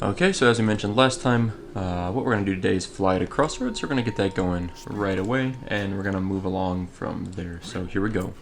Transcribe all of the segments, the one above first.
Okay, so as we mentioned last time, what we're going to do today is fly to Crossroads. So we're going to get that going right away, and we're going to move along from there. So here we go.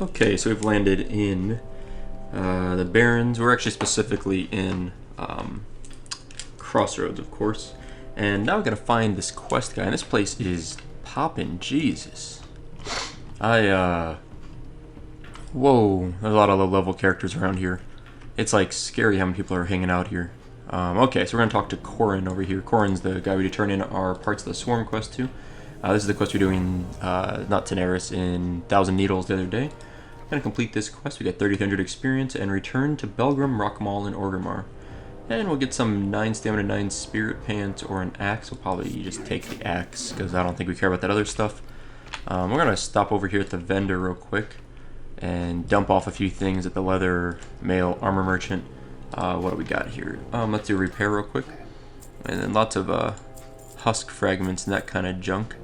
Okay, so we've landed in the Barrens. We're actually specifically in Crossroads, of course. And now we gotta find this quest guy. And this place is poppin', Jesus. Whoa, there's a lot of low-level characters around here. It's like scary how many people are hanging out here. Okay, so we're gonna talk to Corin over here. Corin's the guy we turn in our Parts of the Swarm quest to. This is the quest we're doing, not Tenaris, in Thousand Needles the other day. I'm going to complete this quest. We get 3,300 experience and return to Belgrim, Rockmall, and Orgrimmar. And we'll get some 9 stamina, 9 spirit pants, or an axe. We'll probably just take the axe, because I don't think we care about that other stuff. We're going to stop over here at the vendor real quick and dump off a few things at the leather mail armor merchant. What do we got here? Let's do a repair real quick. And then lots of husk fragments and that kind of junk.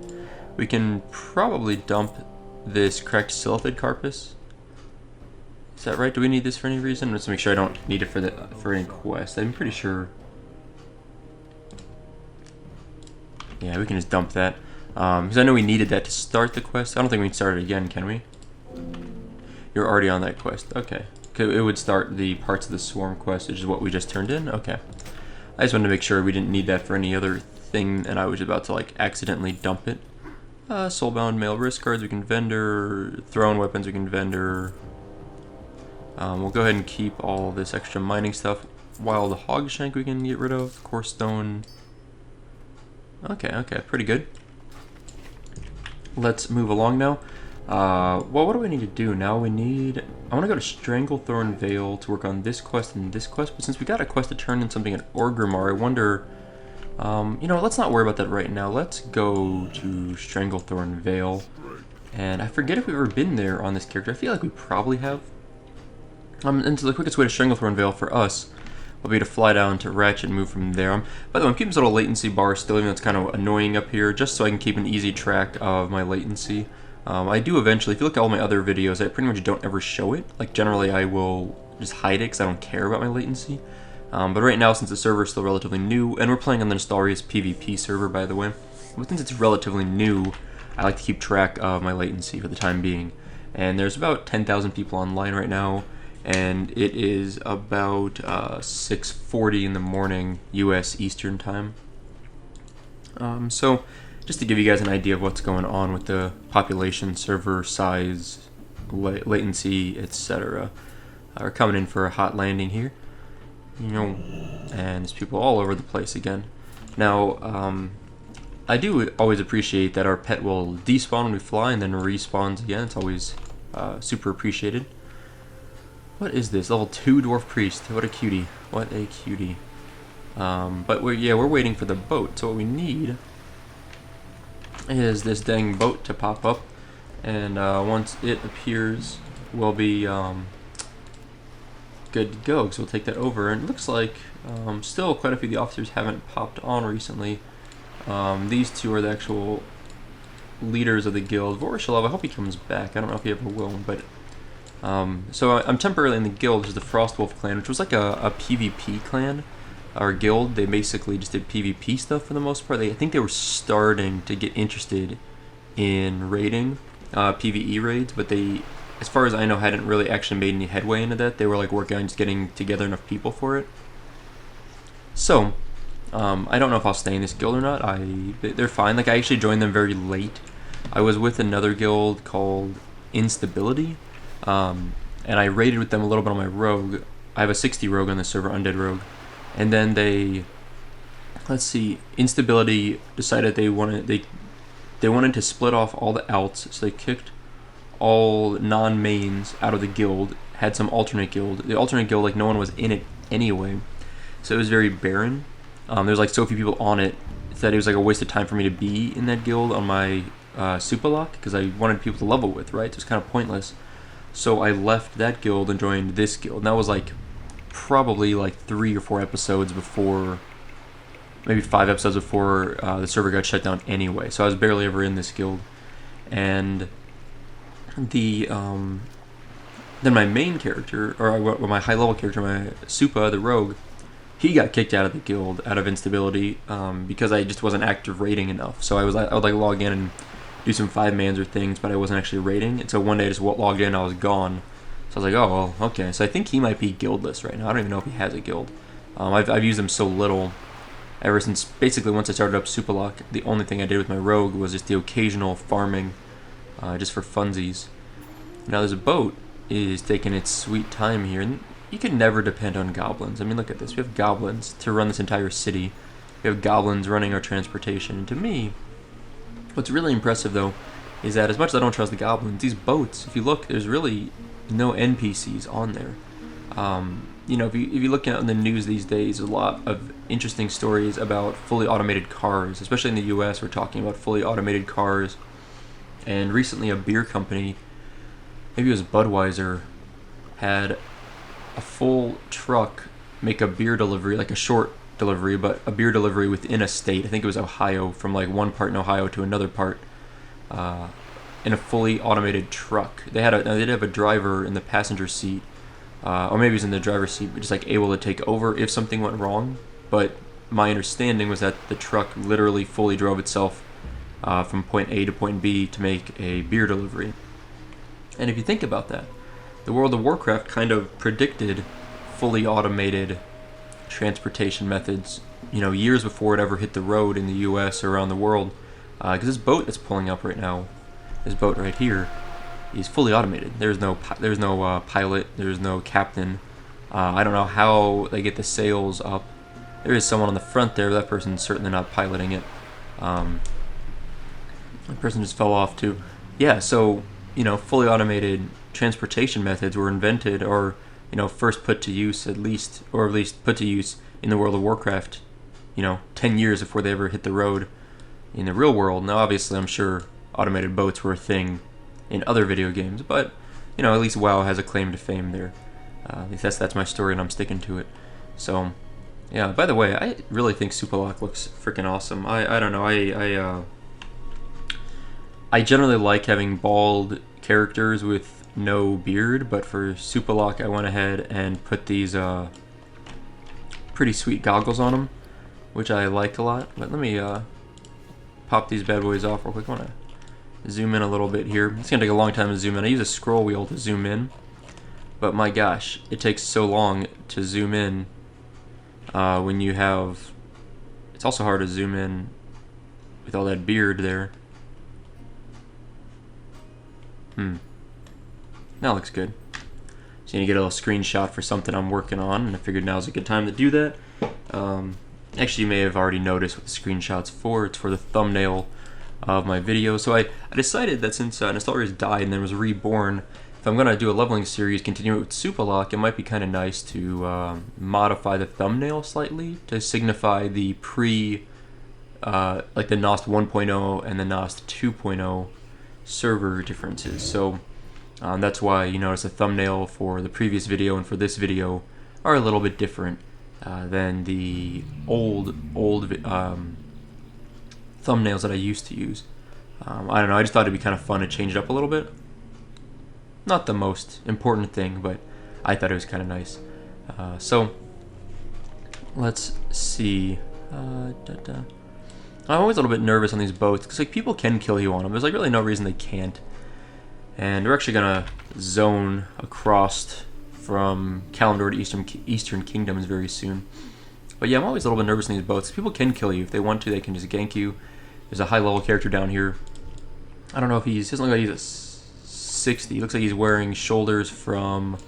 We can probably dump this cracked silithid carpus. Is that right? Do we need this for any reason? Let's make sure I don't need it for any quest. I'm pretty sure. Yeah, we can just dump that. Because I know we needed that to start the quest. I don't think we can start it again, can we? You're already on that quest. Okay. It would start the Parts of the Swarm quest, which is what we just turned in. Okay. I just wanted to make sure we didn't need that for any other thing, and I was about to like accidentally dump it. Soulbound mail wrist guards we can vendor. Thrown weapons we can vendor. We'll go ahead and keep all this extra mining stuff. Wild hogshank we can get rid of. Core stone. Okay, pretty good. Let's move along now. Well, what do we need to do now? I want to go to Stranglethorn Vale to work on this quest and this quest, but since we got a quest to turn in something at Orgrimmar, I wonder, you know, let's not worry about that right now. Let's go to Stranglethorn Vale, and I forget if we've ever been there on this character. I feel like we probably have. And so the quickest way to Stranglethorn Vale for us will be to fly down to Ratchet and move from there. By the way, I'm keeping this little latency bar still, even though it's kind of annoying up here, just so I can keep an easy track of my latency. I do eventually, if you look at all my other videos, I pretty much don't ever show it. Like, generally I will just hide it because I don't care about my latency. But right now, since the server is still relatively new, and we're playing on the Nostarius PvP server, by the way, but since it's relatively new, I like to keep track of my latency for the time being. And there's about 10,000 people online right now, and it is about 6:40 in the morning US Eastern Time. So just to give you guys an idea of what's going on with the population, server size, latency, etc. We're coming in for a hot landing here, you know, and there's people all over the place again. Now, I do always appreciate that our pet will despawn when we fly and then respawns again. It's always super appreciated. What is this? Level 2 Dwarf Priest. What a cutie. What a cutie. But we're waiting for the boat. So what we need is this dang boat to pop up. And once it appears, we'll be good to go. So we'll take that over. And it looks like still quite a few of the officers haven't popped on recently. These two are the actual leaders of the guild. Voroshalov, I hope he comes back. I don't know if he ever will, but so I'm temporarily in the guild, which is the Frostwolf clan, which was like a PvP clan. our guild, they basically just did PvP stuff for the most part. I think they were starting to get interested in raiding, PvE raids, but they, as far as I know, hadn't really actually made any headway into that. They were like working on just getting together enough people for it. So, I don't know if I'll stay in this guild or not. They're fine. Like, I actually joined them very late. I was with another guild called Instability, and I raided with them a little bit on my rogue. I have a 60 rogue on the server, Undead Rogue. And then let's see, Instability decided they wanted to split off all the alts, so they kicked all non-mains out of the guild, had some alternate guild. The alternate guild, like, no one was in it anyway, so it was very barren. There's like so few people on it that it was like a waste of time for me to be in that guild on my SoupaSoka, because I wanted people to level with, right? So it's kind of pointless. So I left that guild and joined this guild. And that was like probably like 3 or 4 episodes before, maybe 5 episodes before the server got shut down anyway. So I was barely ever in this guild. And then my main character, or my high level character, my Soupa, the rogue, he got kicked out of the guild out of Instability because I just wasn't active raiding enough. So I would like log in and do some 5-mans or things, but I wasn't actually raiding. And so one day I just logged in, I was gone. So I was like, oh, well, okay. So I think he might be guildless right now. I don't even know if he has a guild. I've used him so little ever since, basically once I started up SoupaSoka, the only thing I did with my rogue was just the occasional farming, just for funsies. Now there's a boat is taking its sweet time here, and you can never depend on goblins. I mean, look at this. We have goblins to run this entire city. We have goblins running our transportation. And to me, what's really impressive, though, is that as much as I don't trust the goblins, these boats, if you look, there's really no NPCs on there. You know, if you look at in the news these days, there's a lot of interesting stories about fully automated cars, especially in the US. We're talking about fully automated cars. And recently a beer company, maybe it was Budweiser, had a full truck make a beer delivery, like a short delivery, but a beer delivery within a state. I think it was Ohio, from like one part in Ohio to another part, in a fully automated truck. They did have a driver in the passenger seat, or maybe he was in the driver's seat, but just like able to take over if something went wrong. But my understanding was that the truck literally fully drove itself from point A to point B to make a beer delivery. And if you think about that, the World of Warcraft kind of predicted fully automated transportation methods, you know, years before it ever hit the road in the US or around the world. Because this boat that's pulling up right now, this boat right here, is fully automated. There's no pilot, there's no captain. I don't know how they get the sails up. There is someone on the front there, but that person's certainly not piloting it. The person just fell off too. Yeah, so, you know, fully automated transportation methods were invented, or, you know, first put to use at least put to use in the World of Warcraft, you know, 10 years before they ever hit the road in the real world. Now, obviously, I'm sure automated boats were a thing in other video games, but, you know, at least WoW has a claim to fame there. At least that's my story, and I'm sticking to it. So, yeah, by the way, I really think SoupaSoka looks freaking awesome. I don't know, I generally like having bald characters with no beard, but for SoupaSoka I went ahead and put these pretty sweet goggles on them, which I like a lot. But let me pop these bad boys off real quick. I want to zoom in a little bit here. It's going to take a long time to zoom in. I use a scroll wheel to zoom in, but my gosh, it takes so long to zoom in when you have... It's also hard to zoom in with all that beard there. That looks good. So you get a little screenshot for something I'm working on, and I figured now's a good time to do that. Actually, you may have already noticed what the screenshot's for. It's for the thumbnail of my video. So I decided that since Nostalrius died and then was reborn, if I'm going to do a leveling series, continue it with SoupaSoka, it might be kind of nice to modify the thumbnail slightly to signify the like the Nost 1.0 and the Nost 2.0 server differences. So that's why you notice the thumbnail for the previous video and for this video are a little bit different than the old thumbnails that I used to use. I don't know, I just thought it'd be kind of fun to change it up a little bit. Not the most important thing, but I thought it was kind of nice. So let's see. I'm always a little bit nervous on these boats because like people can kill you on them. There's like really no reason they can't. And we're actually gonna zone across from Kalimdor to Eastern Kingdoms very soon. But yeah, I'm always a little bit nervous on these boats. People can kill you if they want to. They can just gank you. There's a high level character down here. I don't know if he doesn't look like he's a 60. He looks like he's wearing shoulders from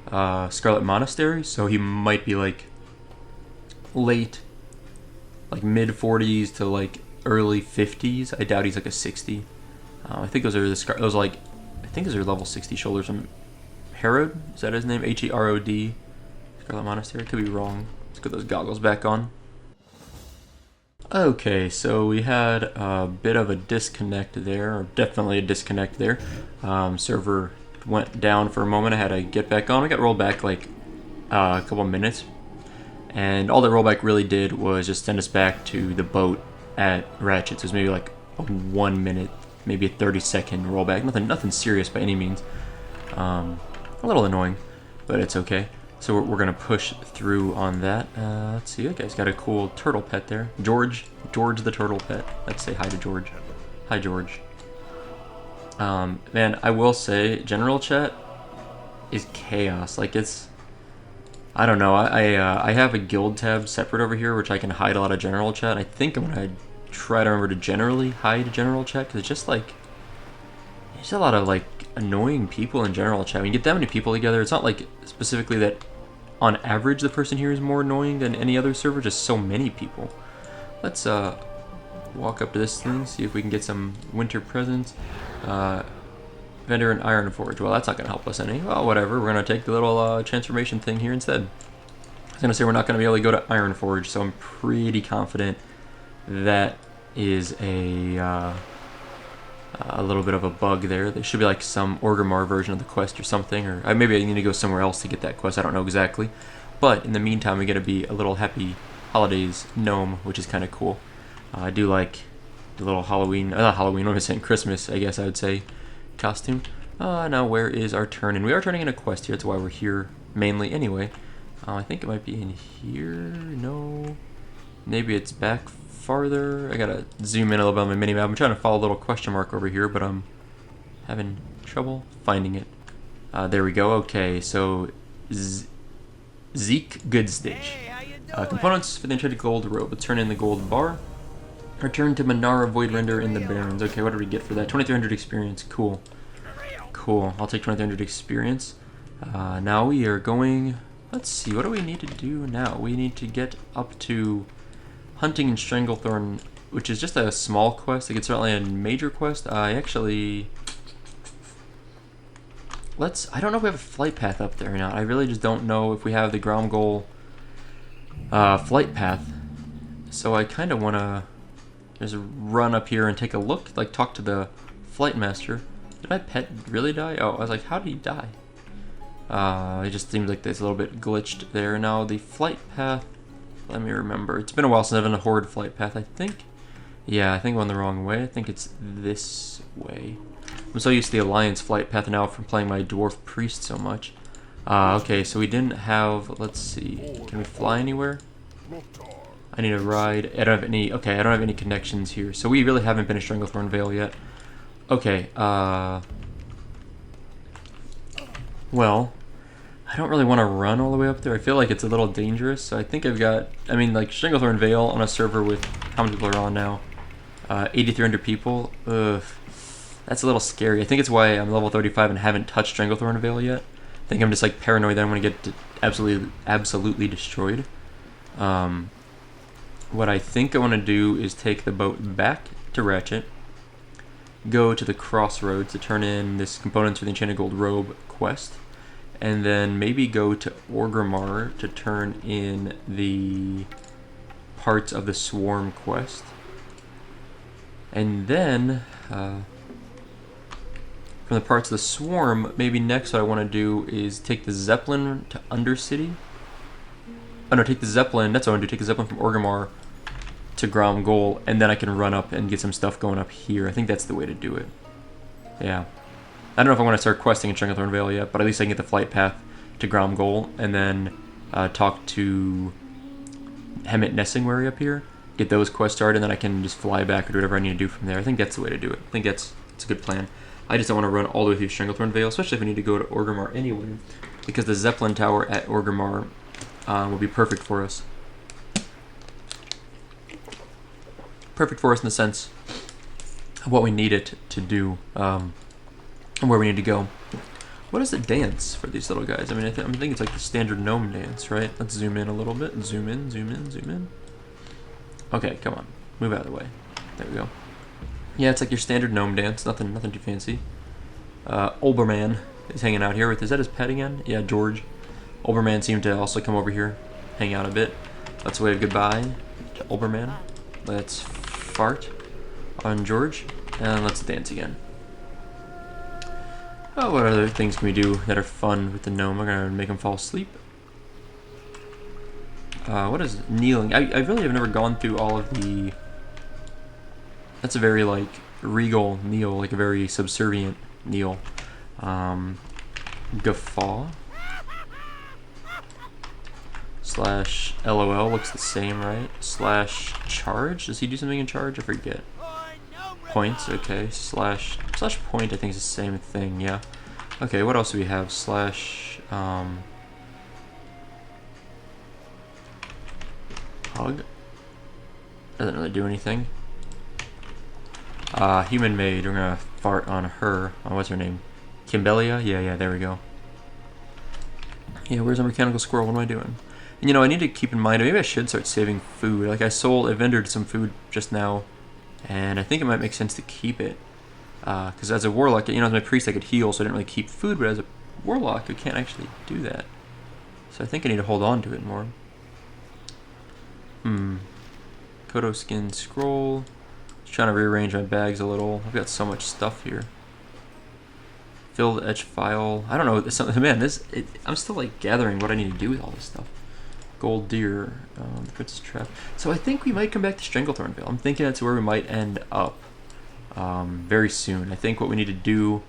Scarlet Monastery, so he might be like late, like mid 40s to like early 50s. I doubt he's like a 60. I think those are I think those are level 60 shoulders from Herod. Is that his name? Herod. Scarlet Monastery. Could be wrong. Let's get those goggles back on. Okay, so we had a bit of a disconnect there, or definitely a disconnect there. Server went down for a moment. I had to get back on. We got rolled back like a couple minutes, and all that rollback really did was just send us back to the boat at Ratchet. So it was maybe like a 1 minute, maybe a 30-second rollback. Nothing serious by any means. A little annoying, but it's okay. So we're gonna push through on that. Let's see, that guy's got a cool turtle pet there. George the turtle pet. Let's say hi to George. Hi, George. Man, I will say, general chat is chaos. Like I don't know. I have a guild tab separate over here, which I can hide a lot of general chat. I think I'm gonna try to remember to generally hide general chat because it's just like there's a lot of like annoying people in general chat. When you get that many people together, it's not like specifically that on average the person here is more annoying than any other server, just so many people. Let's walk up to this thing, see if we can get some winter presents. Vendor and Iron Forge. Well, that's not going to help us any. Well, whatever. We're going to take the little transformation thing here instead. I was going to say we're not going to be able to go to Iron Forge, so I'm pretty confident that is a little bit of a bug there. There should be like some Orgrimmar version of the quest or something, or maybe I need to go somewhere else to get that quest. I don't know exactly. But in the meantime, we get to be a little happy holidays gnome, which is kind of cool. I do like the little Halloween, not Halloween, what am I saying, Christmas, I guess I would say, costume. Now where is our turn? And we are turning in a quest here, that's why we're here mainly anyway. I think it might be in here, no, maybe it's back farther. I gotta zoom in a little bit on my minimap. I'm trying to follow a little question mark over here, but I'm having trouble finding it. There we go, okay, so Zeke Goodstitch. Components for the enchanted gold robe. Let's turn in the gold bar. Return to Manara Voidrender in the Barrens. Okay, what did we get for that? 2300 experience. Cool. Cool. I'll take 2300 experience. Now we are going... Let's see, what do we need to do now? We need to get up to Hunting in Stranglethorn, which is just a small quest. Like, it's certainly a major quest. I actually... I don't know if we have a flight path up there or not. I really just don't know if we have the ground goal flight path. So I kind of want to just run up here and take a look, like talk to the flight master. Did my pet really die? Oh, I was like, how did he die? It just seems like it's a little bit glitched there. Now the flight path, let me remember. It's been a while since I've done a horde flight path, I think. Yeah, I think I went the wrong way. I think it's this way. I'm so used to the Alliance flight path now from playing my Dwarf Priest so much. Okay, so we didn't have, let's see, can we fly anywhere? I need a ride. I don't have any, okay, I don't have any connections here. So we really haven't been to Stranglethorn Vale yet. Okay, well, I don't really want to run all the way up there. I feel like it's a little dangerous, so I think I've got, I mean, like, Stranglethorn Vale on a server with, how many people are on now? 8,300 people? Ugh, that's a little scary. I think it's why I'm level 35 and haven't touched Stranglethorn Vale yet. I think I'm just, like, paranoid that I'm going to get absolutely destroyed. What I think I want to do is take the boat back to Ratchet, go to the crossroads to turn in this components for the Enchanted Gold Robe quest, and then maybe go to Orgrimmar to turn in the parts of the Swarm quest. And then, from the parts of the Swarm, maybe next what I want to do is take the Zeppelin to Undercity. Oh no, take the Zeppelin, that's what I want to do, take the Zeppelin from Orgrimmar to Grom Goal, and then I can run up and get some stuff going up here. I think that's the way to do it. Yeah. I don't know if I want to start questing in Stranglethorn Vale yet, but at least I can get the flight path to Grom Goal, and then talk to Hemet Nessingwary up here, get those quests started, and then I can just fly back or do whatever I need to do from there. I think that's the way to do it. I think it's a good plan. I just don't want to run all the way through Stranglethorn Vale, especially if I need to go to Orgrimmar anyway, because the Zeppelin Tower at Orgrimmar will be perfect for us. Perfect for us in the sense of what we need it to do, and where we need to go. What is the dance for these little guys? I mean, I think it's like the standard gnome dance, right? Let's zoom in a little bit. Zoom in, zoom in, zoom in. Okay, come on. Move out of the way. There we go. Yeah, it's like your standard gnome dance. Nothing too fancy. Olbermann is hanging out here with, is that his pet again? Yeah, George. Olbermann seemed to also come over here, hang out a bit. Let's wave goodbye to Olbermann. Let's fart on George, and let's dance again. Oh, what other things can we do that are fun with the gnome? We're gonna make him fall asleep. What is kneeling? I really have never gone through all of the... That's a very, like, regal kneel, like a very subservient kneel. Guffaw. Slash LOL looks the same, right? Slash charge? Does he do something in charge? I forget. Points, okay. Slash point I think is the same thing, yeah. Okay, what else do we have? Slash hug. Doesn't really do anything. Human maid, we're gonna fart on her. Oh, what's her name? Kimbelia? Yeah, there we go. Yeah, where's our mechanical squirrel? What am I doing? And you know, I need to keep in mind, maybe I should start saving food. Like, I vendored some food just now, and I think it might make sense to keep it. Because as a warlock, you know, as my priest I could heal, so I didn't really keep food, but as a warlock, I can't actually do that. So I think I need to hold on to it more. Kodo skin scroll. Just trying to rearrange my bags a little. I've got so much stuff here. Filled etch file. I don't know. Man, I'm still like gathering what I need to do with all this stuff. Gold deer. The Princess Trap. So I think we might come back to Stranglethorn Vale. I'm thinking that's where we might end up very soon. I think what we need to do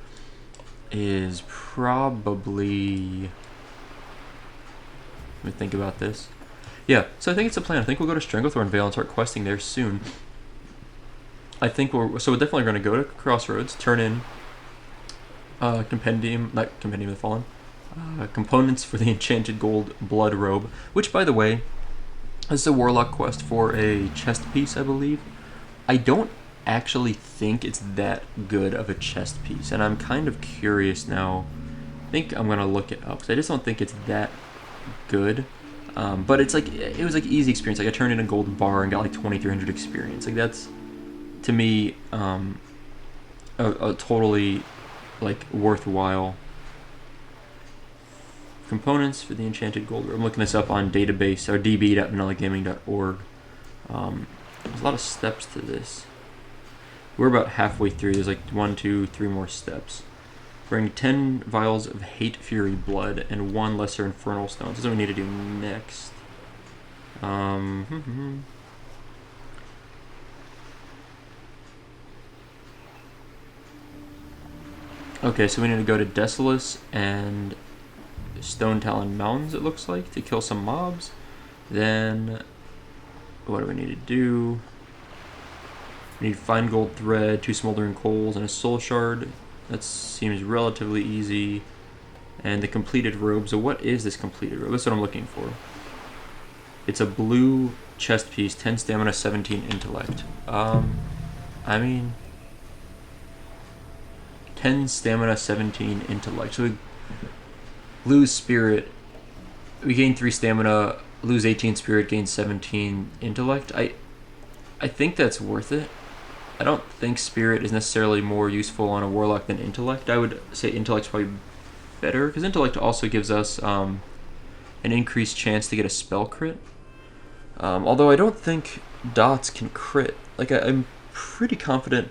is probably... Let me think about this. Yeah, so I think it's a plan. I think we'll go to Stranglethorn Vale and start questing there soon. I think we're definitely going to go to Crossroads, turn in not Compendium of the Fallen, components for the Enchanted Gold Blood Robe, which, by the way, is a Warlock quest for a chest piece, I believe. I don't actually think it's that good of a chest piece, and I'm kind of curious now. I think I'm going to look it up, because I just don't think it's that good. But it's like, it was like easy experience. Like, I turned in a golden bar and got like 2,300 experience. Like, that's, to me, a totally like worthwhile components for the Enchanted Gold. I'm looking this up on database or db.vanillagaming.org. There's a lot of steps to this. We're about halfway through. There's like 1, 2, 3 more steps. Bring 10 vials of Hate Fury Blood and 1 Lesser Infernal Stone. This is what we need to do next. Okay, so we need to go to Desolace and Stone Talon Mountains, it looks like, to kill some mobs. Then, what do we need to do? We need fine gold thread, 2 smoldering coals, and a soul shard. That seems relatively easy. And the completed robe. So what is this completed robe? That's what I'm looking for. It's a blue chest piece, 10 stamina, 17 intellect. I mean, 10 stamina, 17 intellect. So we lose spirit. We gain 3 stamina, lose 18 spirit, gain 17 intellect. I think that's worth it. I don't think spirit is necessarily more useful on a warlock than intellect. I would say intellect's probably better, because intellect also gives us an increased chance to get a spell crit. Although I don't think dots can crit. Like, I'm pretty confident.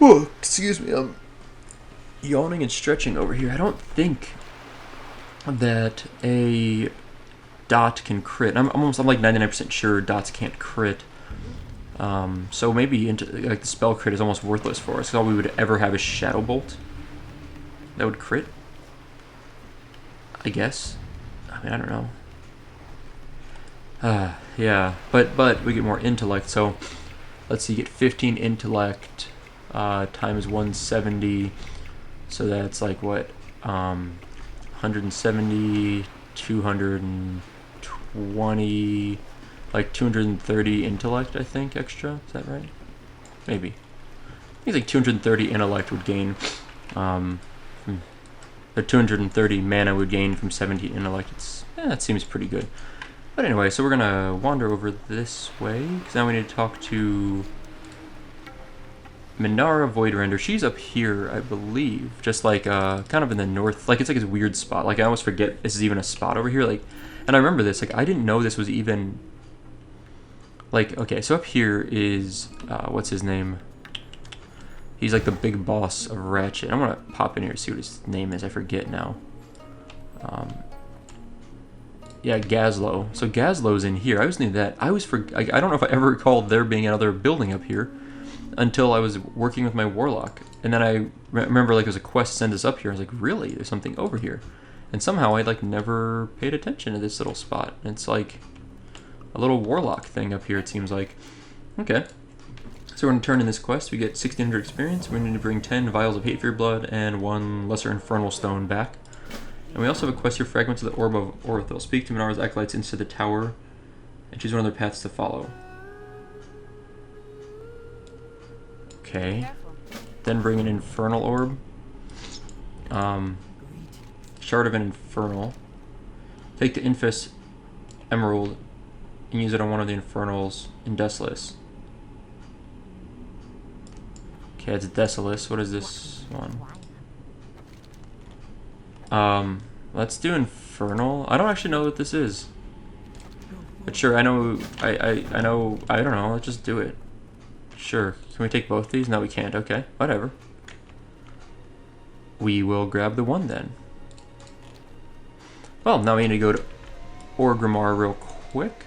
Oh, excuse me, I'm yawning and stretching over here. I don't think that a dot can crit. I'm like 99% sure dots can't crit. So maybe like the spell crit is almost worthless for us, because all we would ever have is Shadow Bolt that would crit, I guess. I mean, I don't know. Yeah, but we get more intellect. So let's see, get 15 intellect times 170. So that's like what, 170, 220, like 230 intellect, I think, extra. Is that right? Maybe. I think it's like 230 intellect would gain, or 230 mana would gain from 17 intellect. That seems pretty good. But anyway, so we're gonna wander over this way, because now we need to talk to Minara Voidrender. She's up here, I believe, just like kind of in the north. Like it's like a weird spot. Like I almost forget this is even a spot over here. Like, and I remember this. Like I didn't know this was even. Like okay, so up here is what's his name? He's like the big boss of Ratchet. I'm gonna pop in here and see what his name is. I forget now. Yeah, Gazlowe. So Gazlowe's in here. I always knew that. I don't know if I ever recalled there being another building up here until I was working with my Warlock. And then I remember like there was a quest to send us up here. I was like, really? There's something over here. And somehow I like never paid attention to this little spot. It's like a little Warlock thing up here, it seems like. Okay. So we're going to turn in this quest. We get 1600 experience. We need to bring 10 vials of Hate Fear Blood and 1 Lesser Infernal Stone back. And we also have a quest here, Fragments of the Orb of Orthel. Speak to Minara's acolytes into the tower and choose one of their paths to follow. Okay. Then bring an Infernal Orb. Shard of an Infernal. Take the Infest Emerald and use it on one of the Infernals in Desolace. Okay, it's Desolace. What is this one? Let's do Infernal. I don't actually know what this is. But sure, I know, I don't know, let's just do it. Sure. Can we take both these? No, we can't. Okay, whatever. We will grab the one then. Well, now we need to go to Orgrimmar real quick.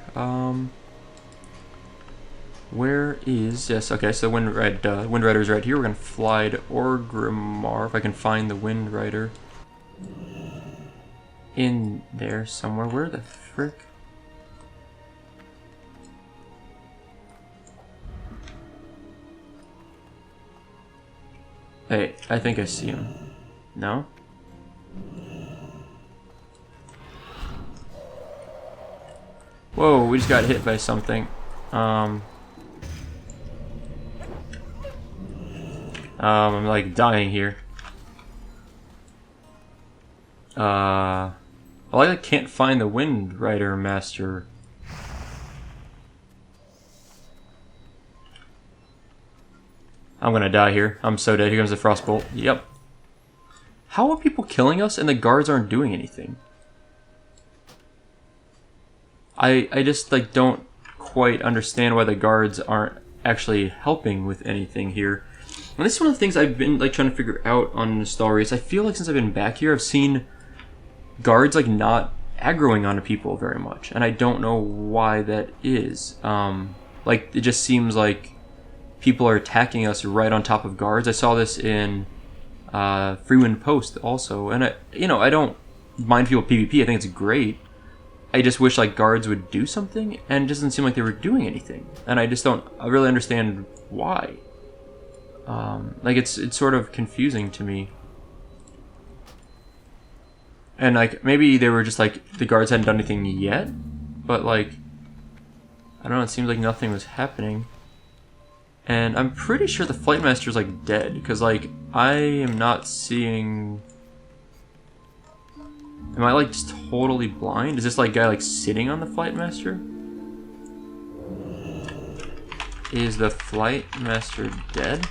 Where is... Yes, okay, so Wind Rider's right here. We're going to fly to Orgrimmar, if I can find the Wind Rider. In there somewhere. Where the frick? Hey, I think I see him. No? Whoa, we just got hit by something. I'm like dying here. Well, I can't find the Wind Rider Master. I'm gonna die here. I'm so dead. Here comes the Frostbolt. Yep. How are people killing us and the guards aren't doing anything? I just like don't quite understand why the guards aren't actually helping with anything here. And this is one of the things I've been like trying to figure out on Nostal Race. I feel like since I've been back here, I've seen guards like not aggroing onto people very much, and I don't know why that is. Like it just seems like people are attacking us right on top of guards. I saw this in Freewind Post also, and I don't mind people PvP. I think it's great. I just wish like guards would do something, and it doesn't seem like they were doing anything, and I just don't really understand why. Like it's sort of confusing to me. And like maybe they were just like the guards hadn't done anything yet, but like I don't know, it seems like nothing was happening. And I'm pretty sure the Flight Master's like dead, because like I am not seeing. Am I like just totally blind? Is this like guy like sitting on the Flight Master? Is the Flight Master dead?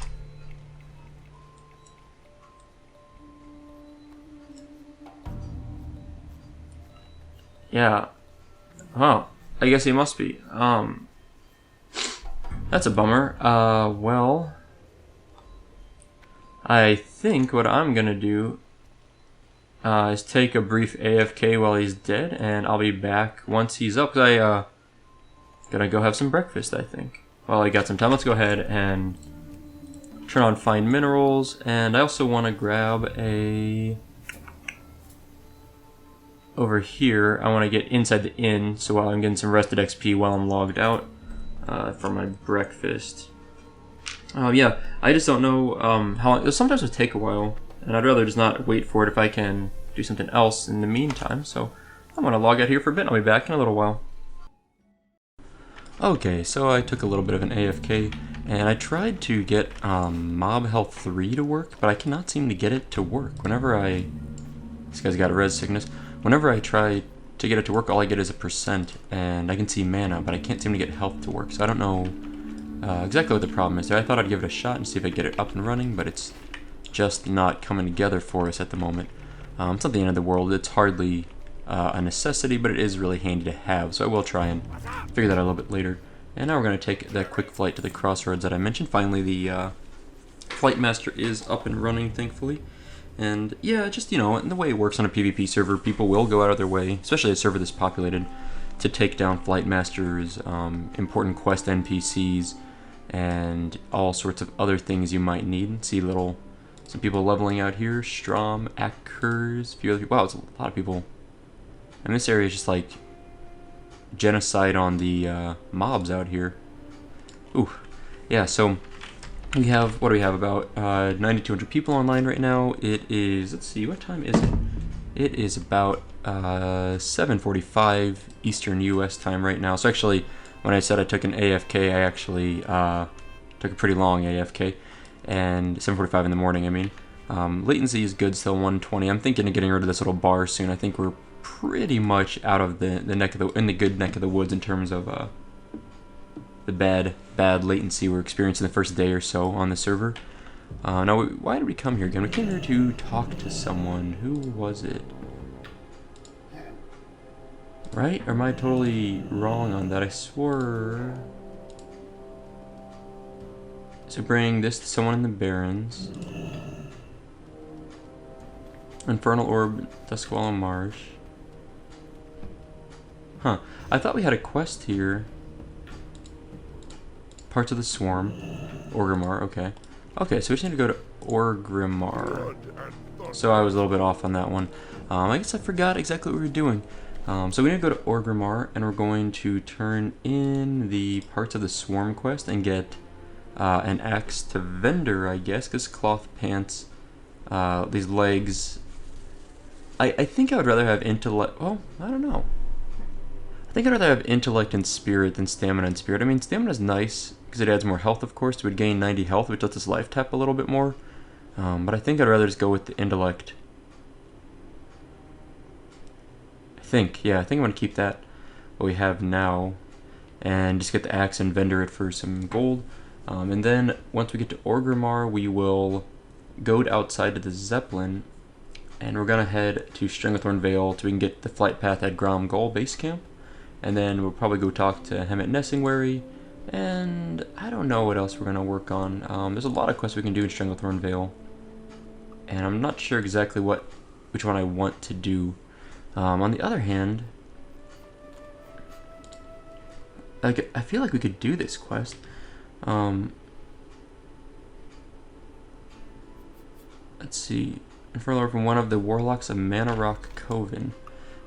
Yeah. Oh, I guess he must be. That's a bummer. Well, I think what I'm gonna do is take a brief AFK while he's dead, and I'll be back once he's up. 'Cause I gonna go have some breakfast, I think. Well, I got some time. Let's go ahead and turn on Find Minerals, and I also want to grab a over here, I want to get inside the inn, so while I'm getting some rested XP while I'm logged out for my breakfast. Yeah, I just don't know how long. Sometimes it'll take a while, and I'd rather just not wait for it if I can do something else in the meantime. So I'm going to log out here for a bit, and I'll be back in a little while. Okay, so I took a little bit of an AFK, and I tried to get Mob Health 3 to work, but I cannot seem to get it to work. This guy's got a res sickness. Whenever I try to get it to work, all I get is a %, and I can see mana, but I can't seem to get health to work, so I don't know exactly what the problem is there. I thought I'd give it a shot and see if I get it up and running, but it's just not coming together for us at the moment. It's not the end of the world. It's hardly a necessity, but it is really handy to have, so I will try and figure that out a little bit later. And now we're going to take that quick flight to the crossroads that I mentioned. Finally, the Flight Master is up and running, thankfully. And yeah, just, you know, in the way it works on a PvP server, people will go out of their way, especially a server this populated, to take down Flight Masters, important quest NPCs, and all sorts of other things you might need. See some people leveling out here. Strom, Akkers, a few other people. Wow, it's a lot of people. And this area is just like genocide on the mobs out here. Ooh, yeah, so we have, what do we have, about 9,200 people online right now. It is, let's see, what time is it? It is about 7:45 Eastern US time right now. So actually, when I said I took an AFK, I actually took a pretty long AFK, and 7:45 in the morning, I mean. Latency is good, still 120. I'm thinking of getting rid of this little bar soon. I think we're pretty much out of the good neck of the woods in terms of the bad latency we're experiencing the first day or so on the server. Now, why did we come here again? We came here to talk to someone. Who was it? Right? Or am I totally wrong on that? I swore. So bring this to someone in the Barrens. Infernal Orb, Dustwallow Marsh. Huh. I thought we had a quest here. Parts of the Swarm. Orgrimmar, okay. Okay, so we just need to go to Orgrimmar. So I was a little bit off on that one. I guess I forgot exactly what we were doing. So we need to go to Orgrimmar, and we're going to turn in the Parts of the Swarm quest and get an axe to Vendor, I guess, because cloth pants, these legs. I think I would rather have intellect. Well, I don't know. I think I'd rather have intellect and spirit than stamina and spirit. I mean, stamina's nice because it adds more health, of course. It would gain 90 health, which lets us life tap a little bit more. But I think I'd rather just go with the intellect. I think I'm going to keep that, what we have now, and just get the axe and vendor it for some gold. And then once we get to Orgrimmar, we will go outside to the Zeppelin, and we're going to head to Stranglethorn Vale so we can get the flight path at Grom Gol base camp. And then we'll probably go talk to Hemet Nessingwary, and I don't know what else we're going to work on. There's a lot of quests we can do in Stranglethorn Vale, and I'm not sure exactly which one I want to do. On the other hand, like, I feel like we could do this quest. Let's see. Infernal from one of the Warlocks of Mana Rock Coven.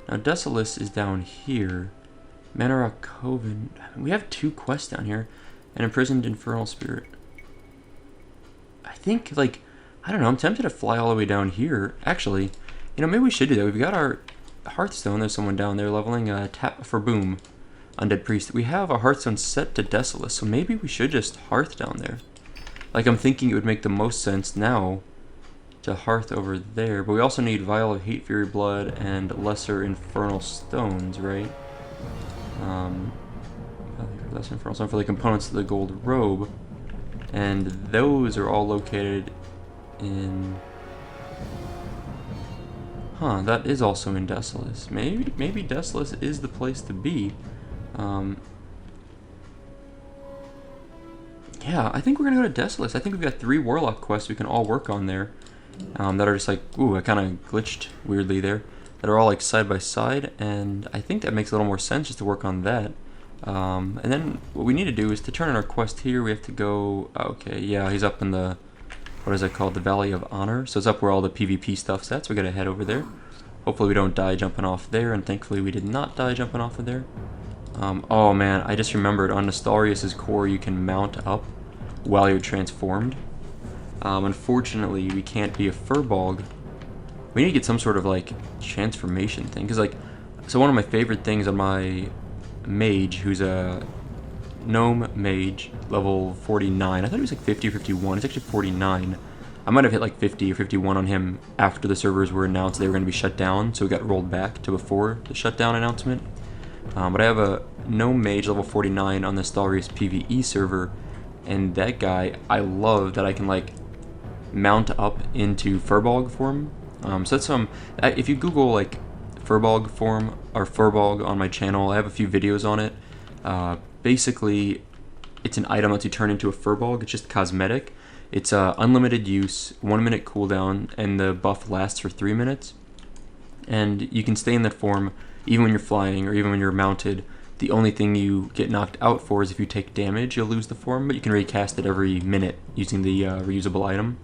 Now, Desolace is down here. Mana Rock Coven. We have 2 quests down here. An imprisoned infernal spirit. I think, like, I don't know, I'm tempted to fly all the way down here. Actually, you know, maybe we should do that. We've got our Hearthstone. There's someone down there leveling Tap for Boom. Undead Priest. We have a Hearthstone set to Desolace, so maybe we should just Hearth down there. Like, I'm thinking it would make the most sense now to Hearth over there, but we also need Vial of Hate, Fury, Blood, and Lesser Infernal Stones, right? Lesser Infernal Stone for the components of the Gold Robe, and those are all located in... Huh, that is also in Desolace. Maybe Desolace is the place to be. Yeah, I think we're gonna go to Desolace. I think we've got 3 Warlock quests we can all work on there. That are just like, ooh, I kind of glitched weirdly there. That are all like side by side, and I think that makes a little more sense just to work on that. And then what we need to do is to turn in our quest here. We have to go. Okay, yeah, he's up in the, what is it called? The Valley of Honor. So it's up where all the PvP stuff's at. So we gotta head over there. Hopefully we don't die jumping off there, and thankfully we did not die jumping off of there. Oh man, I just remembered on Nostarius's core you can mount up while you're transformed. Unfortunately, we can't be a Furbolg. We need to get some sort of like transformation thing, because like, so one of my favorite things on my mage, who's a gnome mage, level 49. I thought he was like 50 or 51. He's actually 49. I might have hit like 50 or 51 on him after the servers were announced they were going to be shut down, so it got rolled back to before the shutdown announcement. But I have a gnome mage level 49 on the Nostarius PvE server, and that guy, I love that I can like mount up into Furbolg form. So that's if you Google like Furbolg form or Furbolg on my channel, I have a few videos on it. Basically, it's an item that you turn into a Furbolg. It's just cosmetic. It's unlimited use, 1 minute cooldown, and the buff lasts for 3 minutes. And you can stay in that form even when you're flying or even when you're mounted. The only thing you get knocked out for is if you take damage, you'll lose the form, but you can recast it every minute using the reusable item.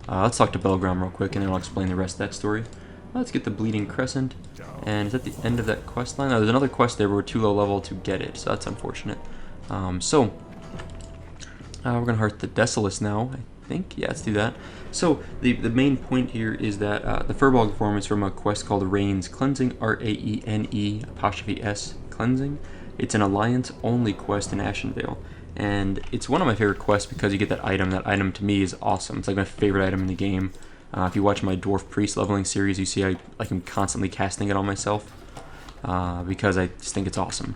Let's talk to Belgrom real quick, and then I'll explain the rest of that story. Let's get the Bleeding Crescent, and is that the end of that quest line? Oh, there's another quest there, but we're too low level to get it, so that's unfortunate. We're going to heart the Desolace now, I think. Yeah, let's do that. So, the main point here is that the Furbolg form is from a quest called Rain's Cleansing, R-A-E-N-E'(S) Cleansing. It's an Alliance-only quest in Ashenvale. And it's one of my favorite quests because you get that item. That item to me is awesome. It's like my favorite item in the game. If you watch my Dwarf Priest leveling series, you see I am constantly casting it on myself because I just think it's awesome.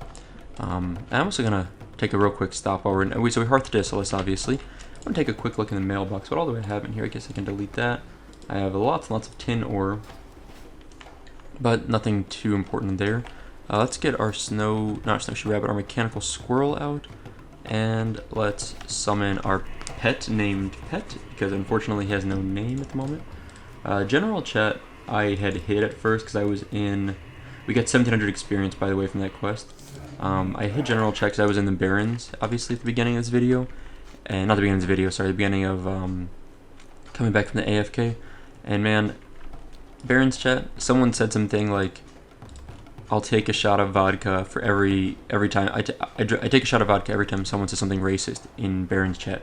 I'm also going to take a real quick stop over. So we heart the Desolace, obviously. I'm going to take a quick look in the mailbox. What all do I have in here? I guess I can delete that. I have lots and lots of tin ore, but nothing too important there. Let's get our not snowshoe rabbit, our mechanical squirrel out. And let's summon our pet named Pet, because unfortunately he has no name at the moment. General chat I had hit at first because I was in... We got 1700 experience, by the way, from that quest. I hit general chat because I was in the Barrens, obviously, at the beginning of this video. And not the beginning of this video, sorry, the beginning of coming back from the AFK. And man, Barrens chat, someone said something like, I'll take a shot of vodka for every time. I take a shot of vodka every time someone says something racist in Baron's chat.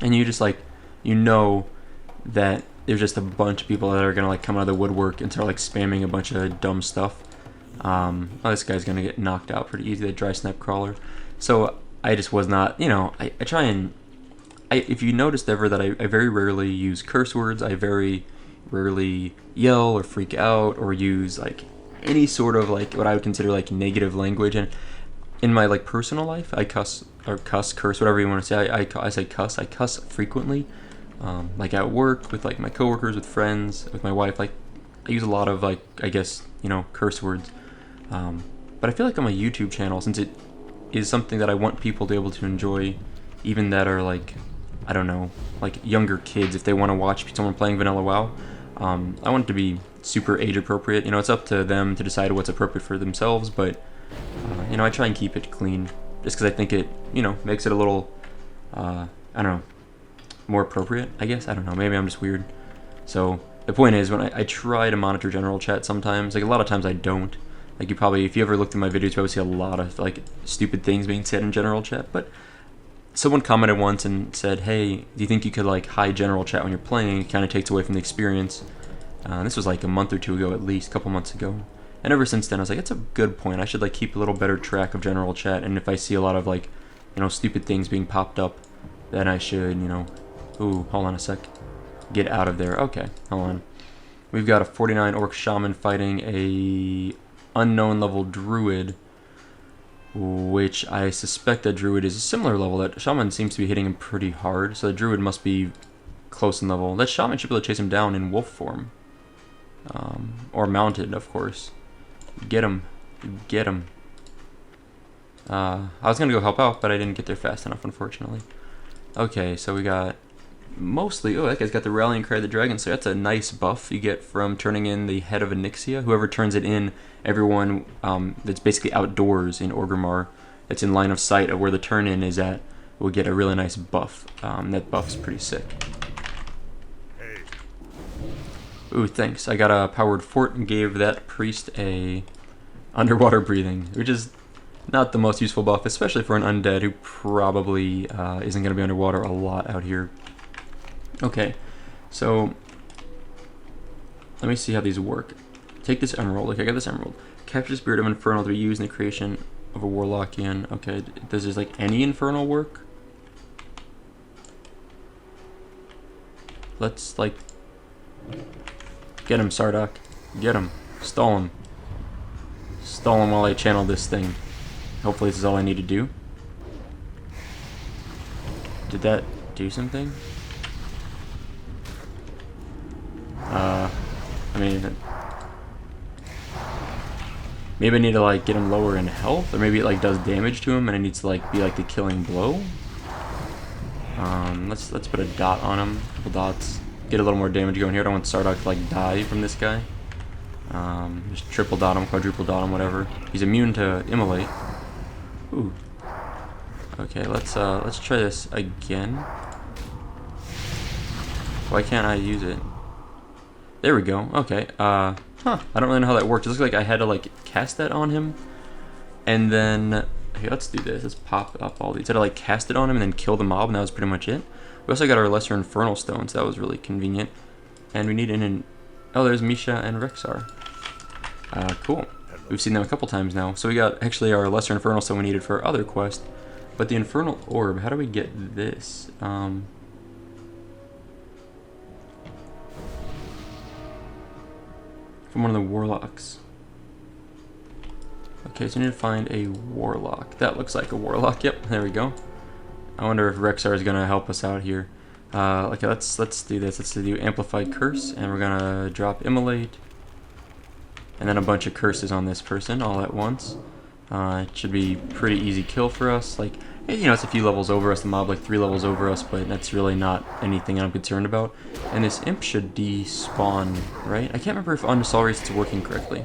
And you just like, you know that there's just a bunch of people that are gonna like come out of the woodwork and start like spamming a bunch of dumb stuff. Oh, this guy's gonna get knocked out pretty easy, that dry snap crawler. So I just was not, you know, I try and, if you noticed ever that I very rarely use curse words, I very rarely yell or freak out or use like any sort of like what I would consider like negative language. And in my like personal life, I cuss or curse, whatever you want to say. I say cuss. I cuss frequently, like at work with like my coworkers, with friends, with my wife. Like I use a lot of like, I guess, you know, curse words. But I feel like on my YouTube channel, since it is something that I want people to be able to enjoy, even that are like, I don't know, like younger kids, if they want to watch someone playing Vanilla WoW, I want it to be super age appropriate. You know, it's up to them to decide what's appropriate for themselves, but you know, I try and keep it clean just because I think it, you know, makes it a little I don't know, more appropriate, I guess. I don't know, maybe I'm just weird. So the point is, when I try to monitor general chat sometimes, like a lot of times I don't. Like you probably, if you ever looked at my videos, you probably see a lot of like stupid things being said in general chat. But someone commented once and said, hey, do you think you could like hide general chat when you're playing? It kind of takes away from the experience. This was like a month or two ago, at least a couple months ago. And ever since then, I was like, that's a good point. I should like keep a little better track of general chat. And if I see a lot of like, you know, stupid things being popped up, then I should, you know, ooh, hold on a sec. Get out of there. Okay, hold on. We've got a 49 orc shaman fighting a unknown level druid, which I suspect that druid is a similar level. That shaman seems to be hitting him pretty hard, so the druid must be close in level. That shaman should be able to chase him down in wolf form. Or mounted, of course. Get him. Get him. I was gonna go help out, but I didn't get there fast enough, unfortunately. Okay, so we got mostly... Oh, that guy's got the Rallying Cry of the Dragon, so that's a nice buff you get from turning in the Head of Onyxia. Whoever turns it in, everyone that's basically outdoors in Orgrimmar, that's in line of sight of where the turn-in is at, will get a really nice buff. That buff's pretty sick. Ooh, thanks. I got a powered fort and gave that priest a underwater breathing, which is not the most useful buff, especially for an undead who probably isn't going to be underwater a lot out here. Okay, so let me see how these work. Take this emerald. Okay, I got this emerald. Capture the spirit of infernal to be used in the creation of a Warlockian. Okay, does this like any infernal work? Let's like get him, Sardak. Get him. Stall him. Stall him while I channel this thing. Hopefully this is all I need to do. Did that do something? I mean, maybe I need to like get him lower in health, or maybe it like does damage to him and it needs to like be like the killing blow. Let's put a dot on him, a couple dots. Get a little more damage going here. I don't want Sardak to like die from this guy. Just triple dot him, quadruple dot him, whatever. He's immune to immolate. Ooh. Okay, let's try this again. Why can't I use it? There we go. Okay. I don't really know how that works. It looks like I had to like cast that on him, and then okay, let's do this. Let's pop up all these. I had to like cast it on him and then kill the mob, and that was pretty much it. We also got our lesser infernal stone, so that was really convenient. And we need oh, there's Misha and Rexar. Cool. We've seen them a couple times now. So we got actually our lesser infernal stone we needed for our other quest, but the infernal orb. How do we get this? From one of the warlocks. Okay, so we need to find a warlock. That looks like a warlock. Yep, there we go. I wonder if Rexar is gonna help us out here. Okay, let's do this. Let's do Amplified Curse, and we're gonna drop Immolate, and then a bunch of curses on this person all at once. It should be pretty easy kill for us. Like, you know, it's a few levels over us. The mob like 3 levels over us, but that's really not anything I'm concerned about. And this imp should despawn, right? I can't remember if on Sol Race it's working correctly.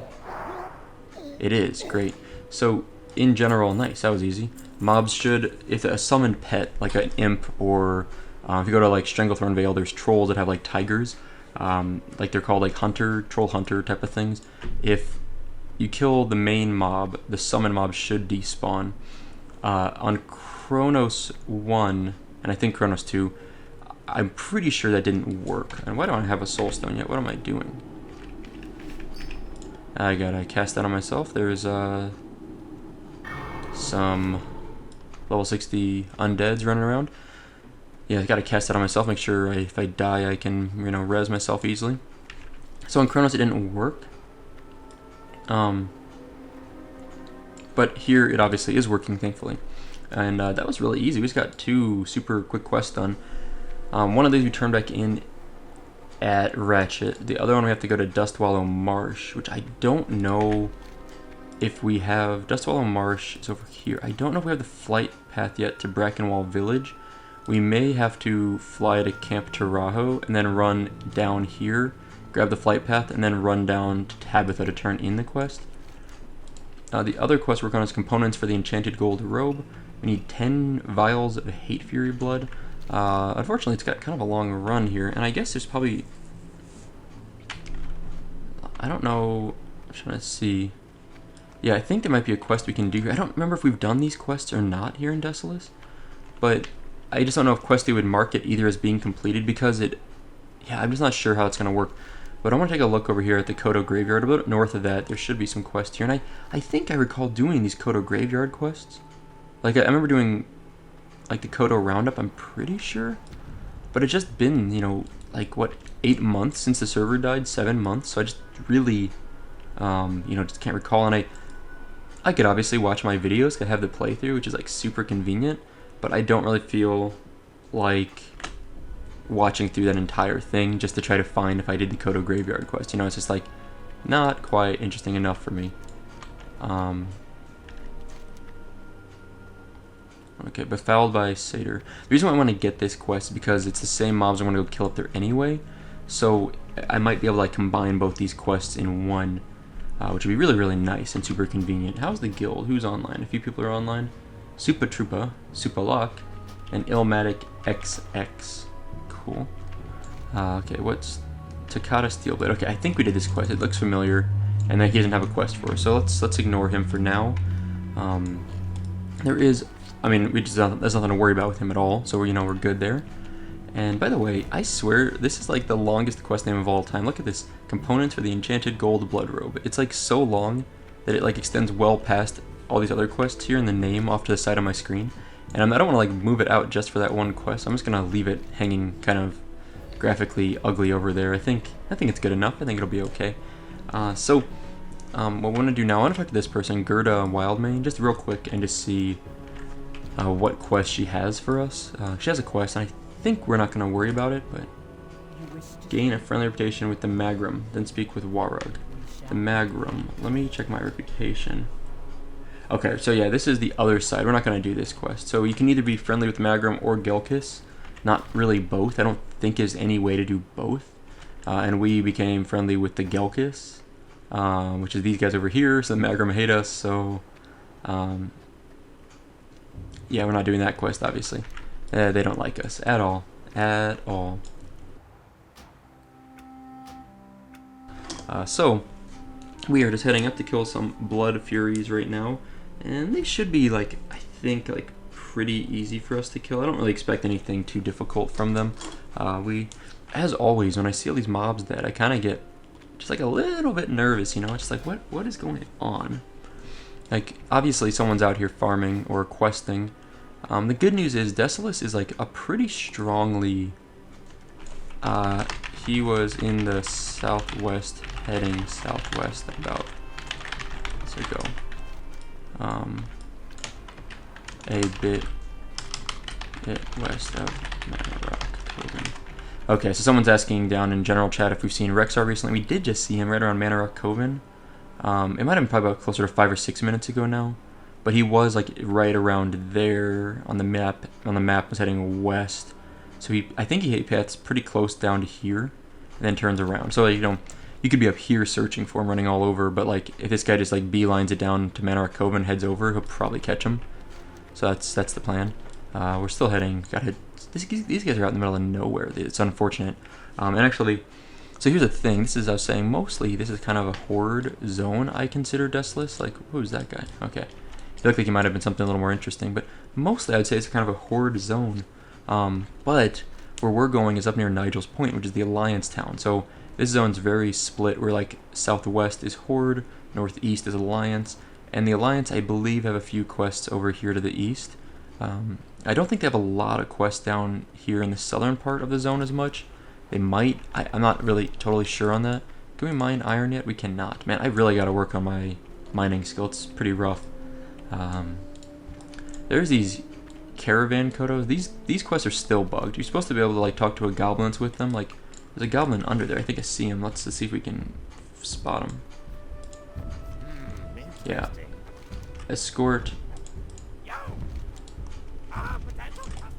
It is, great. So, in general, nice, that was easy. Mobs should, if a summoned pet, like an imp, or if you go to like Stranglethorn Vale, there's trolls that have like tigers, like they're called like hunter, troll hunter type of things. If you kill the main mob, the summon mob should despawn. On Chronos 1, and I think Chronos 2, I'm pretty sure that didn't work. And why don't I have a soul stone yet? What am I doing? I gotta cast that on myself. There's some level 60 undeads running around. Yeah, I gotta cast that on myself, make sure if I die I can, you know, res myself easily. So in Chronos it didn't work. But here it obviously is working, thankfully. And that was really easy. We just got 2 super quick quests done. One of these we turned back in at Ratchet. The other one we have to go to Dustwallow Marsh, which I don't know if we have. Dustwallow Marsh is over here. I don't know if we have the flight path yet to Brackenwall Village. We may have to fly to Camp Tarajo and then run down here, grab the flight path, and then run down to Tabetha to turn in the quest. The other quest we're working on is components for the Enchanted Gold Robe. We need 10 vials of Hate Fury blood. Unfortunately, it's got kind of a long run here, and I guess there's probably... I don't know... I'm trying to see... Yeah, I think there might be a quest we can do here. I don't remember if we've done these quests or not here in Desolace, but I just don't know if Questy would mark it either as being completed because it... Yeah, I'm just not sure how it's going to work. But I want to take a look over here at the Kodo Graveyard. A bit north of that, there should be some quests here. And I think I recall doing these Kodo Graveyard quests. Like, I remember doing, like, the Kodo Roundup, I'm pretty sure. But it's just been, you know, like, what, 8 months since the server died? 7 months? So I just really, you know, just can't recall. And I could obviously watch my videos. I have the playthrough, which is, like, super convenient. But I don't really feel like watching through that entire thing just to try to find if I did the Kodo Graveyard quest. You know, it's just like not quite interesting enough for me. Okay, Befouled by Satyr. The reason why I want to get this quest is because it's the same mobs I want to go kill up there anyway. So I might be able to like combine both these quests in one, which would be really, really nice and super convenient. How's the guild? Who's online? A few people are online. SoupaSoka, SoupaLock, and Illmatic XX. Cool. Okay, what's Takata Steelblade. Okay, I think we did this quest. It looks familiar, and then he doesn't have a quest for us. So let's ignore him for now. There is, I mean, there's nothing to worry about with him at all. So we're good there. And by the way, I swear this is like the longest quest name of all time. Look at this: components for the enchanted gold blood robe. It's like so long that it like extends well past all these other quests here in the name off to the side of my screen. And I don't want to like move it out just for that one quest. I'm just gonna leave it hanging kind of graphically ugly over there. I think it's good enough. I think it'll be okay. What I want to do now, I want to talk to this person, Gerda Wildmane, just real quick and just see what quest she has for us. She has a quest, and I think we're not going to worry about it, but gain a friendly reputation with the Magrum, then speak with Warlock. The Magrum. Let me check my reputation. Okay, so yeah, this is the other side. We're not going to do this quest. So you can either be friendly with Magrum or Gelkis. Not really both. I don't think there's any way to do both. And we became friendly with the Gelkis, which is these guys over here. So the Magrum hate us. So yeah, we're not doing that quest, obviously. They don't like us at all. At all. So we are just heading up to kill some Blood Furies right now. And they should be, like, I think, like, pretty easy for us to kill. I don't really expect anything too difficult from them. As always, when I see all these mobs dead, I kind of get just, like, a little bit nervous, It's just like, what is going on? Like, obviously someone's out here farming or questing. The good news is Desolace is, like, a pretty strongly... he was in the southwest, heading southwest about... So go. A bit west of Manorock Coven. Okay, so someone's asking down in general chat if we've seen Rexar recently. We did just see him right around Manorock Coven. It might have been probably about closer to 5 or 6 minutes ago now, but he was like right around there on the map. On the map, was heading west. So I think he paths pretty close down to here, and then turns around. So you could be up here searching for him, running all over, but like if this guy just like beelines it down to Manorock Cove and heads over, he'll probably catch him. So that's the plan. We're still heading. These guys are out in the middle of nowhere. It's unfortunate. And actually, so here's the thing. I was saying, mostly this is kind of a horde zone. I consider Desolace. Like, who's that guy? Okay, he looked like he might have been something a little more interesting, but mostly I'd say it's kind of a horde zone. But where we're going is up near Nigel's Point, which is the Alliance town. So this zone's very split, where like southwest is Horde, northeast is Alliance, and the Alliance, I believe, have a few quests over here to the east. I don't think they have a lot of quests down here in the southern part of the zone as much. They might. I'm not really totally sure on that. Can we mine iron yet? We cannot. Man, I really got to work on my mining skill. It's pretty rough. There's these caravan kodos. These quests are still bugged. You're supposed to be able to like talk to a goblins with them. Like, there's a goblin under there. I think I see him. Let's see if we can spot him. Yeah. Escort.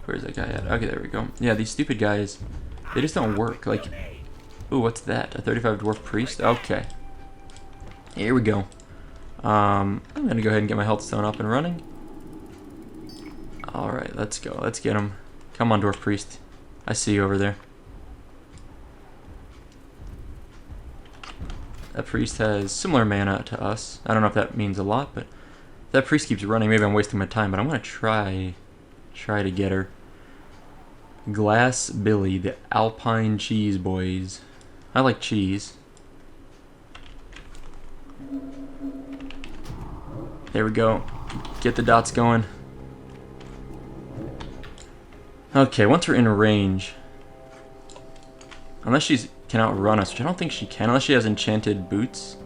Where's that guy at? Okay, there we go. Yeah, these stupid guys, they just don't work. Like, ooh, what's that? A 35 dwarf priest? Okay. Here we go. I'm gonna go ahead and get my health stone up and running. Alright, let's go. Let's get him. Come on, dwarf priest. I see you over there. That priest has similar mana to us. I don't know if that means a lot, but if that priest keeps running, maybe I'm wasting my time, but I'm gonna try to get her. Glass Billy, the Alpine Cheese Boys. I like cheese. There we go. Get the dots going. Okay, once we're in range, unless she can outrun us, which I don't think she can, unless she has enchanted boots.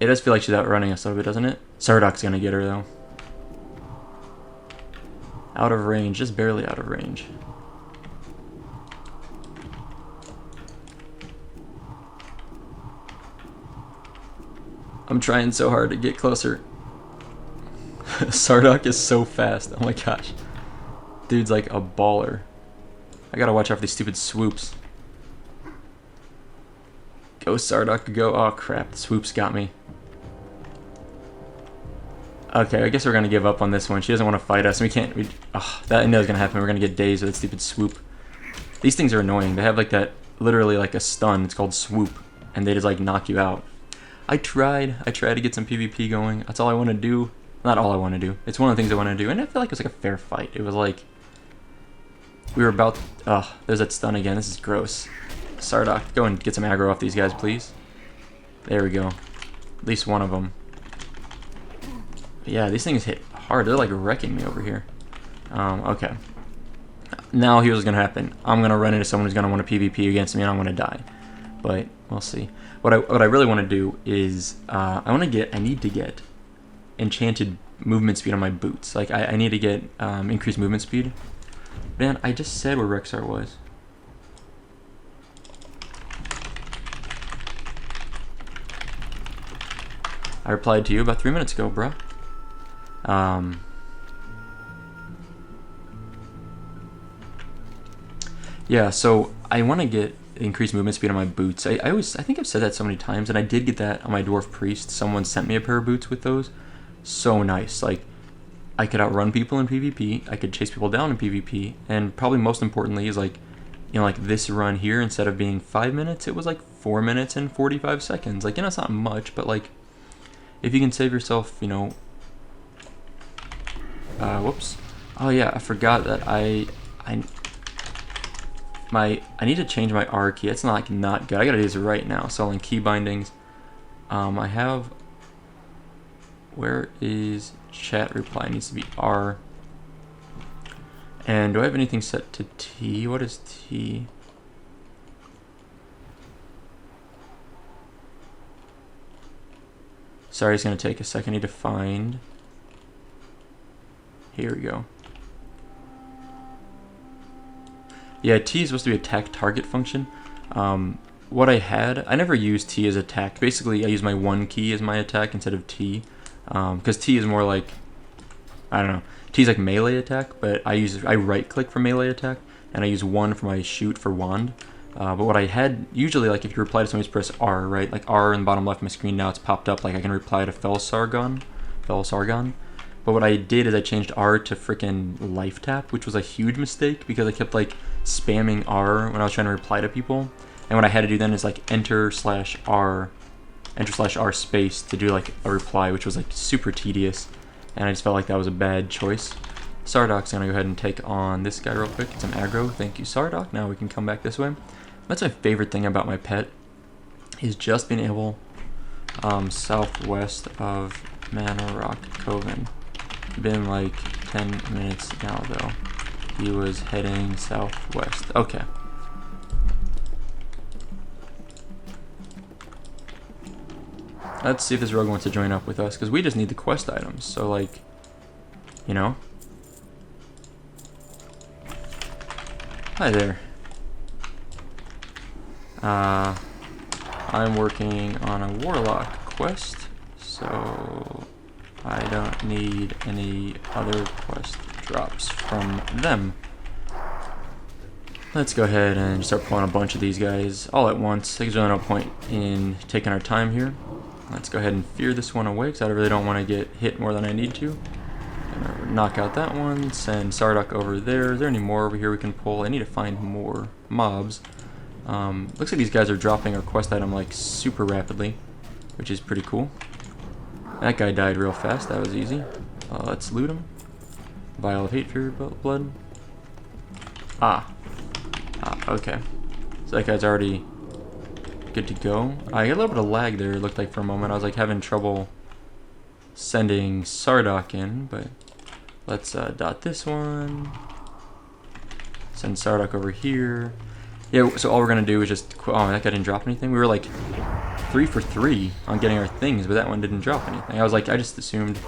It does feel like she's outrunning us a little bit, doesn't it? Sardok's gonna get her, though. Out of range, just barely out of range. I'm trying so hard to get closer. Sardok is so fast, oh my gosh. Dude's like a baller. I gotta watch out for these stupid swoops. Go Sardok, go. Oh crap, the swoops got me. Okay, I guess we're gonna give up on this one. She doesn't want to fight us. That I know is gonna happen. We're gonna get dazed with that stupid swoop. These things are annoying. They have like that literally like a stun. It's called swoop, and they just like knock you out. I tried to get some PvP going. That's all I want to do. Not all I want to do. It's one of the things I want to do, and I feel like it was like a fair fight. It was like we were about. There's that stun again. This is gross. Sardoc, go and get some aggro off these guys, please. There we go. At least one of them. But yeah, these things hit hard. They're like wrecking me over here. Okay. Now here's what's gonna happen. I'm gonna run into someone who's gonna want to PvP against me, and I'm gonna die. But we'll see. What I really want to do is I need to get enchanted movement speed on my boots. Like I need to get increased movement speed. Man, I just said where Rexar was. I replied to you about 3 minutes ago, bruh. Yeah, so I want to get increased movement speed on my boots. I think I've said that so many times, and I did get that on my Dwarf Priest. Someone sent me a pair of boots with those. So nice. Like, I could outrun people in PvP, I could chase people down in PvP, and probably most importantly is like, you know, like this run here, instead of being 5 minutes, it was like 4 minutes and 45 seconds. Like, you know, it's not much, but like, if you can save yourself, you know, whoops. Oh yeah, I forgot that I need to change my R key. It's not good. I gotta do this right now. So in key bindings, I have, where is chat reply? It needs to be R. And do I have anything set to T? What is T? Sorry, it's gonna take a second. I need to find. Here we go. Yeah, T is supposed to be attack target function. What I never used T as attack. Basically, I use my 1 key as my attack instead of T. Because T is more like, I don't know. T is like melee attack, but I right click for melee attack, and I use 1 for my shoot for wand. But what I had, usually, like if you reply to somebody, just press R, right? Like R in the bottom left of my screen, now it's popped up, like I can reply to Fel Sargon. But what I did is I changed R to frickin' life tap, which was a huge mistake because I kept like spamming R when I was trying to reply to people. And what I had to do then is like enter/R space to do like a reply, which was like super tedious. And I just felt like that was a bad choice. Sardoc's gonna go ahead and take on this guy real quick. Get some aggro. Thank you, Sardoc. Now we can come back this way. That's my favorite thing about my pet, is just being able southwest of Mana Rock Coven. Been like 10 minutes now though. He was heading southwest. Okay. Let's see if this rogue wants to join up with us, because we just need the quest items. So like, you know. Hi there. I'm working on a Warlock quest, so I don't need any other quest drops from them. Let's go ahead and start pulling a bunch of these guys all at once. There's really no point in taking our time here. Let's go ahead and fear this one away, because I really don't want to get hit more than I need to. Gonna knock out that one, send Sardoc over there. Is there any more over here we can pull? I need to find more mobs. Looks like these guys are dropping our quest item like super rapidly, which is pretty cool. That guy died real fast. That was easy. Let's loot him. Vial of Hate, Fury, Blood. Okay. So that guy's already good to go. I got a little bit of lag there, it looked like, for a moment. I was like having trouble sending Sardoc in, but let's dot this one. Send Sardoc over here. Yeah, so all we're going to do is just... Oh, that guy didn't drop anything. We were like 3 for 3 on getting our things, but that one didn't drop anything. I was like, I just assumed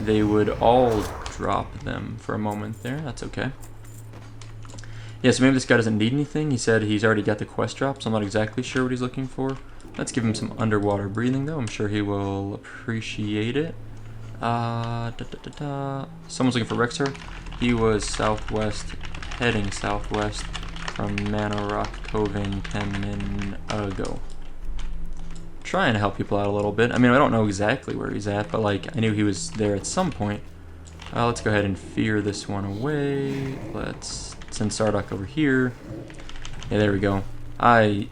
they would all drop them for a moment there. That's okay. Yeah, so maybe this guy doesn't need anything. He said he's already got the quest drop, so I'm not exactly sure what he's looking for. Let's give him some underwater breathing, though. I'm sure he will appreciate it. Someone's looking for Rexar. He was southwest, heading southwest from Mana Rock Coven 10 minutes ago. Trying to help people out a little bit. I mean, I don't know exactly where he's at, but like I knew he was there at some point. Let's go ahead and fear this one away. Let's send Sardoc over here. Yeah, there we go. I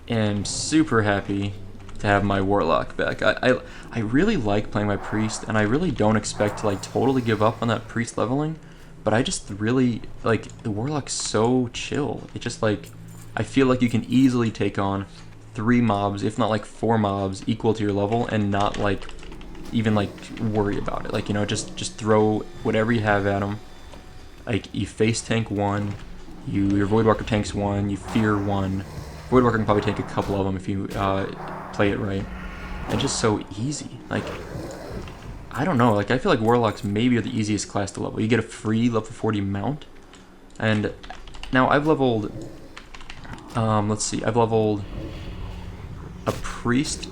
am super happy to have my Warlock back. I really like playing my Priest, and I really don't expect to like totally give up on that Priest leveling, but I just really like the Warlock's so chill. It just like I feel like you can easily take on 3 mobs, if not like 4 mobs equal to your level, and not like even like worry about it. Like, you know, just throw whatever you have at them. Like you face tank 1, your Voidwalker tanks 1, you fear 1. Voidwalker can probably take a couple of them if you play it right. And just so easy. Like, I don't know. Like, I feel like Warlocks maybe are the easiest class to level. You get a free level 40 mount. And now I've leveled, let's see, I've leveled a Priest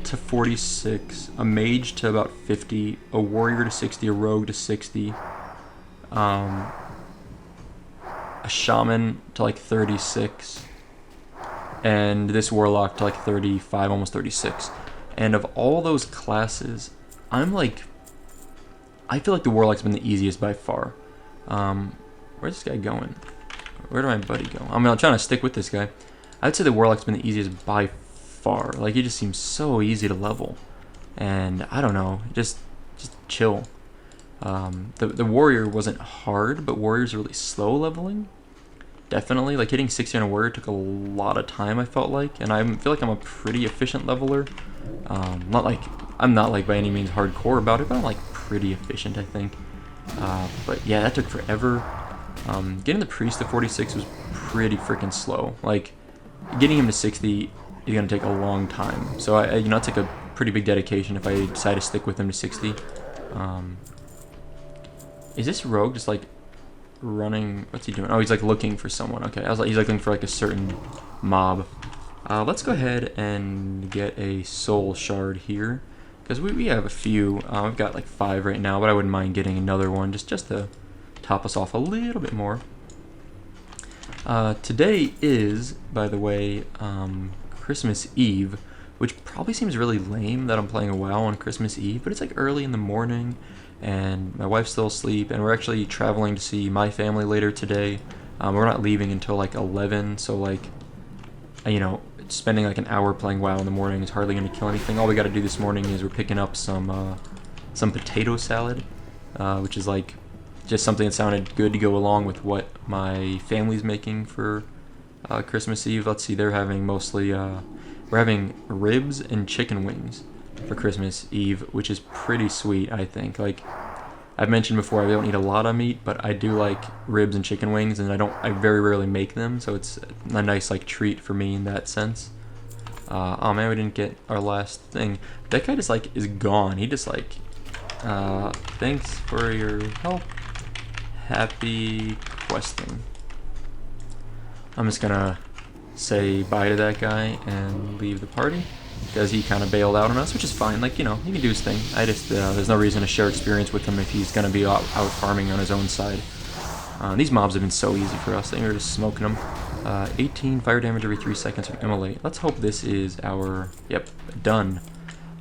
to 46, a Mage to about 50, a Warrior to 60, a Rogue to 60, a Shaman to like 36, and this Warlock to like 35, almost 36. And of all those classes, I feel like the Warlock's been the easiest by far. Where's this guy going? Where did my buddy go? I mean, I'm trying to stick with this guy. I'd say the Warlock's been the easiest by far. Like, he just seems so easy to level. And I don't know, just chill. The Warrior wasn't hard, but Warrior's really slow leveling. Definitely, like hitting 60 on a Warrior took a lot of time, I felt like, and I feel like I'm a pretty efficient leveler. I'm not like by any means hardcore about it, but I'm like pretty efficient, I think. But yeah, that took forever. Getting the Priest to 46 was pretty freaking slow. Like, getting him to 60 is gonna take a long time. So it's like a pretty big dedication if I decide to stick with him to 60. Is this Rogue just like running? What's he doing? Oh, he's like looking for someone. Okay, I was like, he's looking for like a certain mob. Let's go ahead and get a soul shard here, because we have a few. I've got like 5 right now, but I wouldn't mind getting another one just to top us off a little bit more. Today is, by the way, Christmas Eve, which probably seems really lame that I'm playing a WoW on Christmas Eve, but it's like early in the morning, and my wife's still asleep, and we're actually traveling to see my family later today. We're not leaving until like 11, so like, you know, spending like an hour playing WoW in the morning is hardly going to kill anything. All we got to do this morning is we're picking up some potato salad, which is like just something that sounded good to go along with what my family's making for Christmas Eve. Let's see, they're having mostly, we're having ribs and chicken wings for Christmas Eve, which is pretty sweet, I think. Like, I've mentioned before, I don't eat a lot of meat, but I do like ribs and chicken wings, and I very rarely make them, so it's a nice like treat for me in that sense. Oh man, we didn't get our last thing. That guy just like is gone. He just like, thanks for your help. Happy questing. I'm just gonna say bye to that guy and leave the party, because he kind of bailed out on us, which is fine. Like, you know, he can do his thing. I just, there's no reason to share experience with him if he's going to be out farming on his own side. These mobs have been so easy for us. I think we're just smoking them. 18 fire damage every 3 seconds from immolate. Let's hope this is our, yep, done.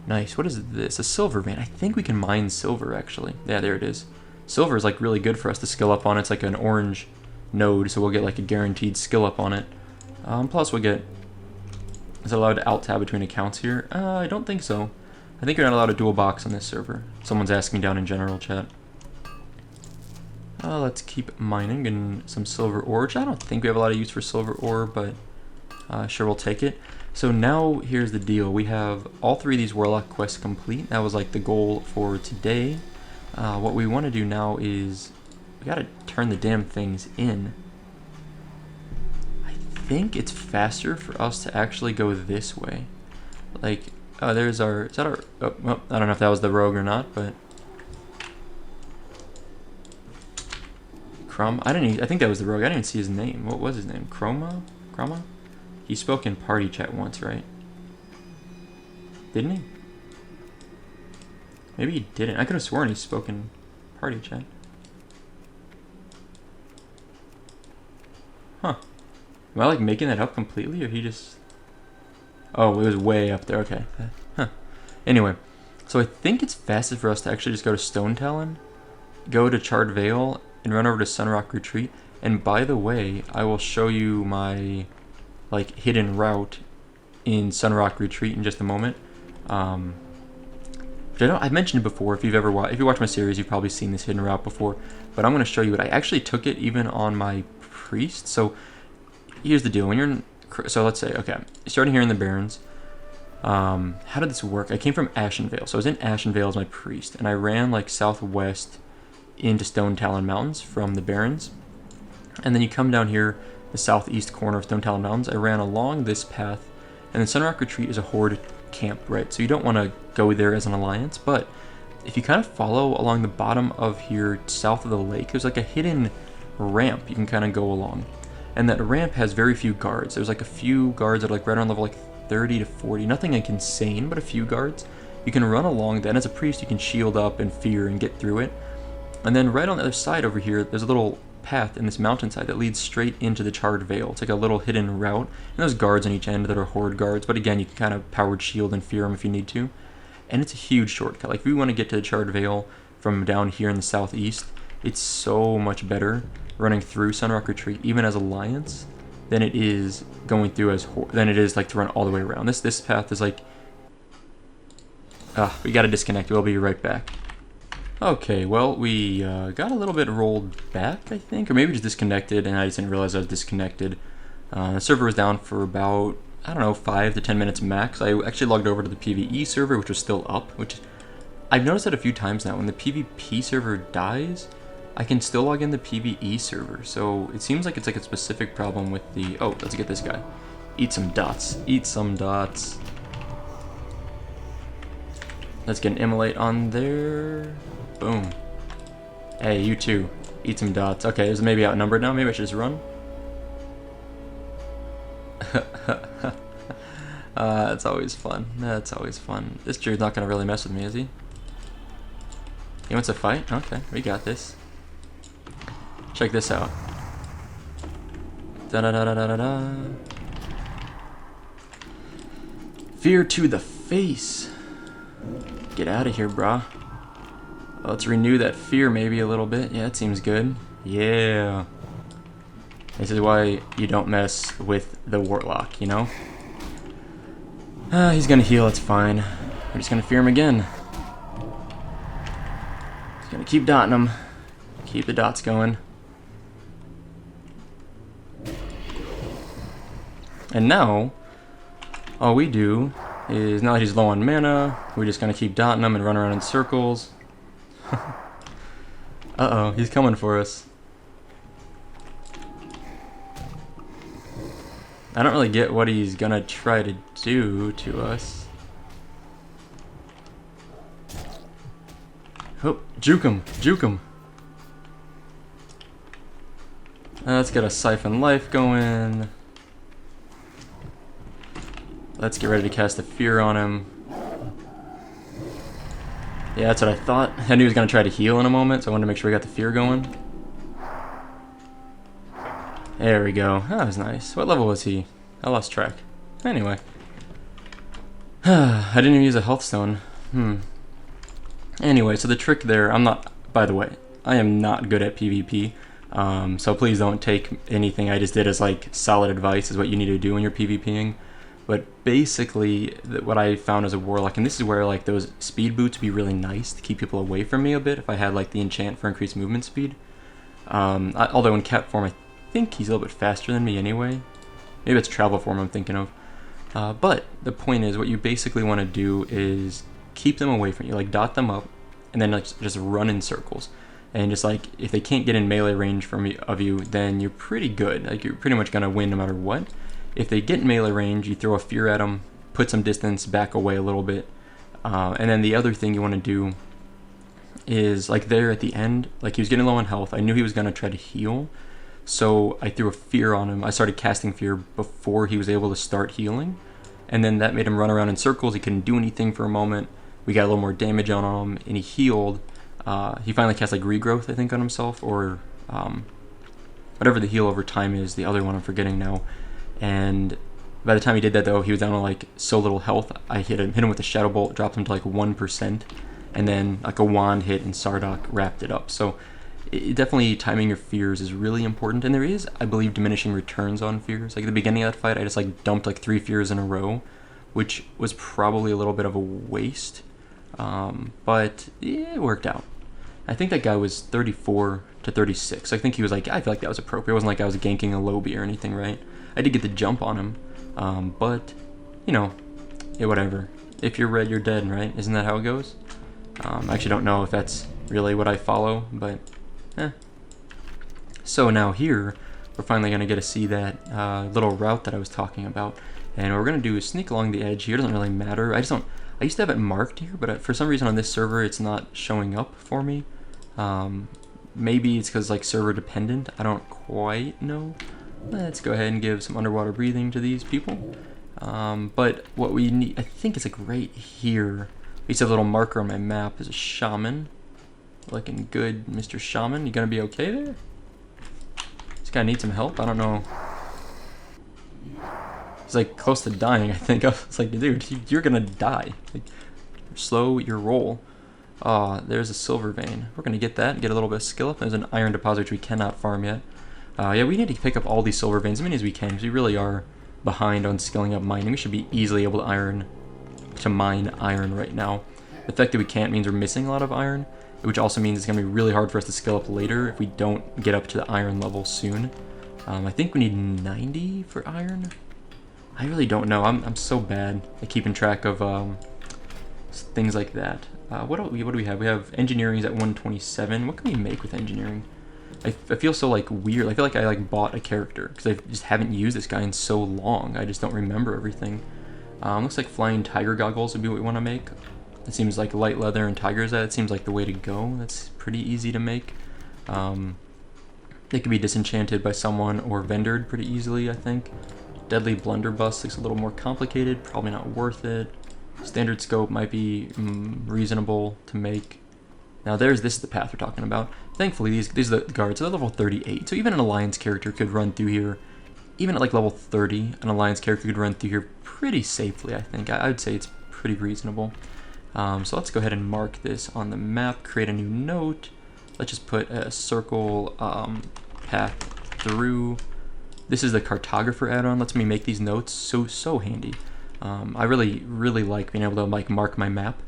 Nice. What is this? A silver vein. I think we can mine silver, actually. Yeah, there it is. Silver is like really good for us to skill up on. It's like an orange node, so we'll get like a guaranteed skill up on it. Plus we'll get, is it allowed to alt-tab between accounts here? I don't think so. I think you're not allowed to dual box on this server. Someone's asking down in general chat. Let's keep mining and some silver ore, which I don't think we have a lot of use for silver ore, but sure, we'll take it. So now here's the deal. We have all 3 of these Warlock quests complete. That was like the goal for today. What we want to do now is we gotta turn the damn things in. I think it's faster for us to actually go this way. Like, oh, there's our, is that our, oh, well, I don't know if that was the rogue or not, but I think that was the rogue. I didn't even see his name. What was his name? Chroma? He spoke in party chat once, right? Didn't he? Maybe he didn't. I could have sworn he spoke in party chat. Huh. Am I like making that up completely, or he just... Oh, it was way up there. Okay. Huh. Anyway, so I think it's fastest for us to actually just go to Stone Talon, go to Charred Vale, and run over to Sunrock Retreat, And by the way, I will show you my like hidden route in Sunrock Retreat in just a moment. Which I've mentioned it before. If you watch my series, you've probably seen this hidden route before. But I'm going to show you it. I actually took it even on my priest. So here's the deal. When you're in, so let's say, okay, starting here in the Barrens. How did this work? I came from Ashenvale. So I was in Ashenvale as my priest, and I ran like southwest into Stone Talon Mountains from the Barrens. And then you come down here, the southeast corner of Stone Talon Mountains. I ran along this path, and then Sunrock Retreat is a horde camp, right? So you don't want to go there as an alliance, but if you kind of follow along the bottom of here south of the lake, there's like a hidden ramp you can kind of go along, and that ramp has very few guards. There's like a few guards that are like right around level like 30 to 40, nothing like insane, but a few guards. You can run along that, and as a priest you can shield up and fear and get through it. And then right on the other side over here, there's a little path in this mountainside that leads straight into the Charred Vale. It's like a little hidden route, and there's guards on each end that are horde guards, but again, you can kind of powered shield and fear them if you need to. And it's a huge shortcut. Like if you want to get to the Charred Vale from down here in the southeast, it's so much better running through Sunrock Retreat, even as Alliance, than it is going through as than it is like to run all the way around. This path is like, we gotta disconnect. We'll be right back. Okay, well, we got a little bit rolled back, I think, or maybe just disconnected, and I just didn't realize I was disconnected. The server was down for about, I don't know, 5 to 10 minutes max. I actually logged over to the PvE server, which was still up, which I've noticed that a few times now. When the PvP server dies, I can still log in the PvE server, so it seems like it's like a specific problem with the... Oh, let's get this guy. Eat some dots. Eat some dots. Let's get an immolate on there. Boom. Hey, you too. Eat some dots. Okay, is maybe outnumbered now. Maybe I should just run. That's always fun. That's always fun. This dude's not gonna really mess with me, is he? He wants to fight? Okay, we got this. Check this out. Da da da da da da. Fear to the face. Get out of here, brah. Let's renew that fear maybe a little bit. Yeah, it seems good. Yeah. This is why you don't mess with the Warlock, you know? He's gonna heal, it's fine. We're just gonna fear him again. Just gonna keep dotting him. Keep the dots going. And now, all we do is, now that he's low on mana, we're just gonna keep dotting him and run around in circles. Uh-oh, he's coming for us. I don't really get what he's gonna try to do to us. Oh, juke him, juke him. Let's get a Siphon Life going. Let's get ready to cast a Fear on him. Yeah, that's what I thought. I knew he was going to try to heal in a moment, so I wanted to make sure we got the Fear going. There we go. That was nice. What level was he? I lost track. Anyway. I didn't even use a health stone. Anyway, so the trick there, by the way, I am not good at PvP. So please don't take anything I just did as like solid advice is what you need to do when you're PvPing. But basically, what I found as a Warlock, and this is where like those speed boots would be really nice to keep people away from me a bit if I had like the enchant for increased movement speed. Although in cat form, I think he's a little bit faster than me anyway. Maybe it's travel form I'm thinking of. But the point is, what you basically want to do is keep them away from you, like dot them up, and then like just run in circles. And just like, if they can't get in melee range of you, then you're pretty good. Like you're pretty much gonna win no matter what. If they get in melee range, you throw a Fear at them, put some distance, back away a little bit. And then the other thing you want to do is, like there at the end, like he was getting low on health. I knew he was going to try to heal, so I threw a Fear on him. I started casting Fear before he was able to start healing. And then that made him run around in circles. He couldn't do anything for a moment. We got a little more damage on him, and he healed. He finally cast like Regrowth, I think, on himself, or whatever the heal over time is. The other one I'm forgetting now. And by the time he did that, though, he was down to like so little health. I hit him with a Shadow Bolt, dropped him to like 1%, and then like a wand hit, and Sardoc wrapped it up. So definitely timing your fears is really important, and there is, I believe, diminishing returns on fears. Like at the beginning of that fight, I just like dumped like 3 fears in a row, which was probably a little bit of a waste, but it worked out. I think that guy was 34 to 36. I think he was like, I feel like that was appropriate. It wasn't like I was ganking a lobby or anything, right? I did get the jump on him, but, you know, whatever. If you're red, you're dead, right? Isn't that how it goes? I actually don't know if that's really what I follow, but, eh. So now here, we're finally going to get to see that little route that I was talking about. And what we're going to do is sneak along the edge here. It doesn't really matter. I used to have it marked here, but for some reason on this server, it's not showing up for me. Maybe it's because like server dependent. I don't quite know. Let's go ahead and give some underwater breathing to these people. But what we need, I think it's like right here. We used to have a little marker on my map as a shaman. Looking good, Mr. Shaman. You gonna be okay there? This guy needs some help. I don't know. He's like close to dying, I think. I was like, dude, you're gonna die. Like, slow your roll. There's a silver vein. We're gonna get that and get a little bit of skill up. There's an iron deposit which we cannot farm yet. Yeah, we need to pick up all these silver veins as many as we can because we really are behind on skilling up mining. We should be easily able to mine iron right now. The fact that we can't means we're missing a lot of iron, which also means it's gonna be really hard for us to skill up later if we don't get up to the iron level soon. I think we need 90 for iron. I really don't know. I'm so bad at keeping track of things like that. What do we have? We have engineering is at 127. What can we make with engineering? I feel so like weird. I feel like I like bought a character because I just haven't used this guy in so long. I just don't remember everything. Looks like flying tiger goggles would be what we want to make. It seems like light leather and tiger's that. It seems like the way to go. That's pretty easy to make. It could be disenchanted by someone or vendored pretty easily, I think. Deadly blunderbuss looks a little more complicated. Probably not worth it. Standard scope might be reasonable to make. Now this is the path we're talking about. Thankfully these are the guards. They're level 38, so even an alliance character could run through here. Even at like level 30, an alliance character could run through here pretty safely, I think. I would say it's pretty reasonable. So let's go ahead and mark this on the map, create a new note. Let's just put a circle path through. This is the cartographer add-on. Lets me make these notes so handy. I really like being able to like mark my map.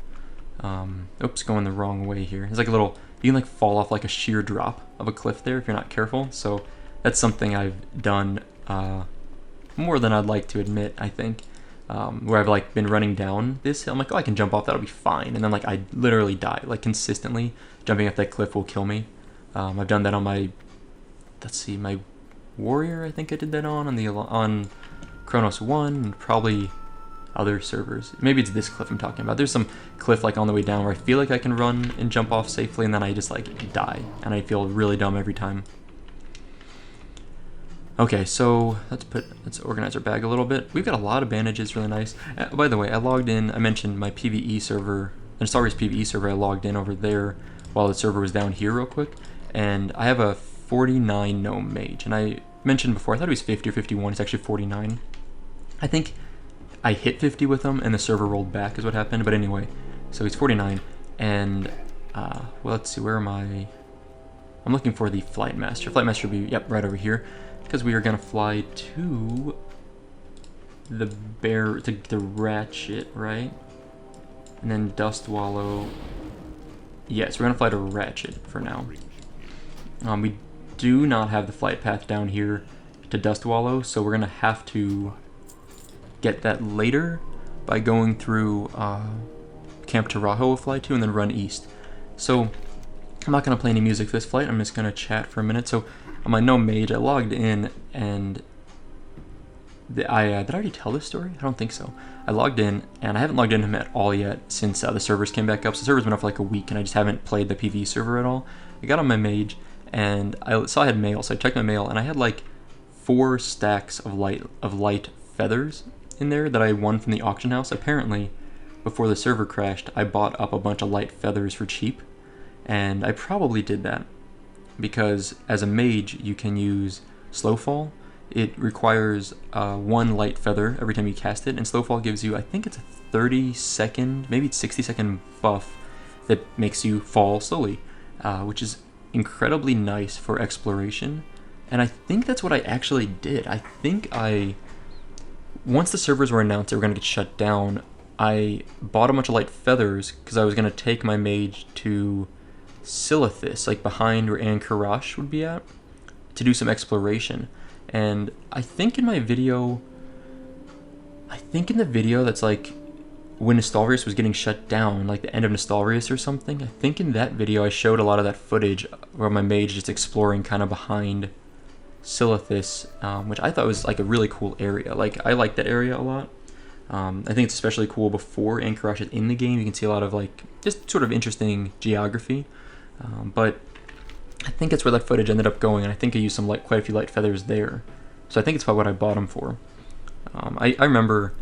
Oops, going the wrong way here. It's like a little, you can like fall off like a sheer drop of a cliff there if you're not careful. So that's something I've done more than I'd like to admit, I think. Where I've like been running down this hill. I'm like, oh, I can jump off, that'll be fine. And then like I literally die, like consistently. Jumping off that cliff will kill me. I've done that on my, let's see, my warrior, I think I did that on Chronos 1, and probably other servers. Maybe it's this cliff I'm talking about. There's some cliff like on the way down where I feel like I can run and jump off safely, and then I just like die, and I feel really dumb every time. Okay, so let's organize our bag a little bit. We've got a lot of bandages, really nice. By the way, I logged in, I mentioned my PvE server, and Star Wars PvE server, I logged in over there while the server was down here real quick, and I have a 49 gnome mage, and I mentioned before, I thought he was 50 or 51, it's actually 49. I think I hit 50 with him, and the server rolled back is what happened, but anyway, so he's 49, and, well, let's see, where am I? I'm looking for the Flight Master. Flight Master will be, yep, right over here, because we are going to fly to the Ratchet, right? And then Dustwallow. Yes, we're going to fly to Ratchet for now. We do not have the flight path down here to Dustwallow, so we're going to have to get that later by going through Camp Tarajo we'll fly to and then run east. So I'm not going to play any music for this flight. I'm just going to chat for a minute. So on my gnome mage, I logged in and did I already tell this story? I don't think so. I logged in and I haven't logged in him at all yet since the servers came back up. So the servers been up for like a week and I just haven't played the PvE server at all. I got on my mage and I saw I had mail, so I checked my mail and I had like 4 stacks of light feathers in there that I won from the auction house. Apparently, before the server crashed, I bought up a bunch of light feathers for cheap, and I probably did that because as a mage you can use Slowfall. It requires 1 light feather every time you cast it, and Slowfall gives you, I think it's a 30-second, maybe it's 60-second buff that makes you fall slowly, which is incredibly nice for exploration, and I think that's what I actually did. I think once the servers were announced they were going to get shut down, I bought a bunch of light feathers because I was going to take my mage to Silithus, like behind where Ankarash would be at, to do some exploration. And I think in the video that's like when Nostalrius was getting shut down, like the end of Nostalrius or something, I think in that video I showed a lot of that footage where my mage just exploring kind of behind Silithus, which I thought was like a really cool area. Like, I like that area a lot. I think it's especially cool before Ankarash is in the game. You can see a lot of like just sort of interesting geography, but I think that's where that footage ended up going, and I think I used quite a few light feathers there. So I think it's probably what I bought them for. I remember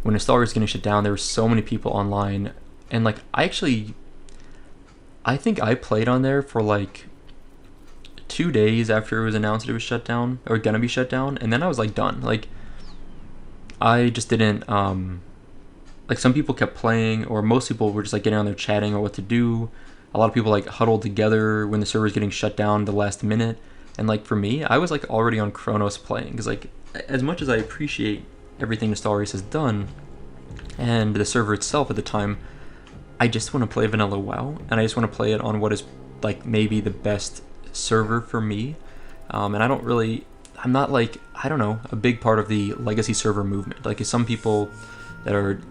when Nostalgia was getting shut down, there were so many people online, and like I think I played on there for like 2 days after it was announced it was shut down, or gonna be shut down, and then I was like done. Like, I just didn't, like, some people kept playing, or most people were just like getting on there chatting or what to do. A lot of people like huddled together when the server was getting shut down the last minute. And like for me, I was like already on Chronos playing, because like as much as I appreciate everything Nostalrius has done and the server itself at the time, I just want to play vanilla WoW, and I just want to play it on what is like maybe the best server for me. And I'm not like, I don't know, a big part of the legacy server movement. Like, some people that are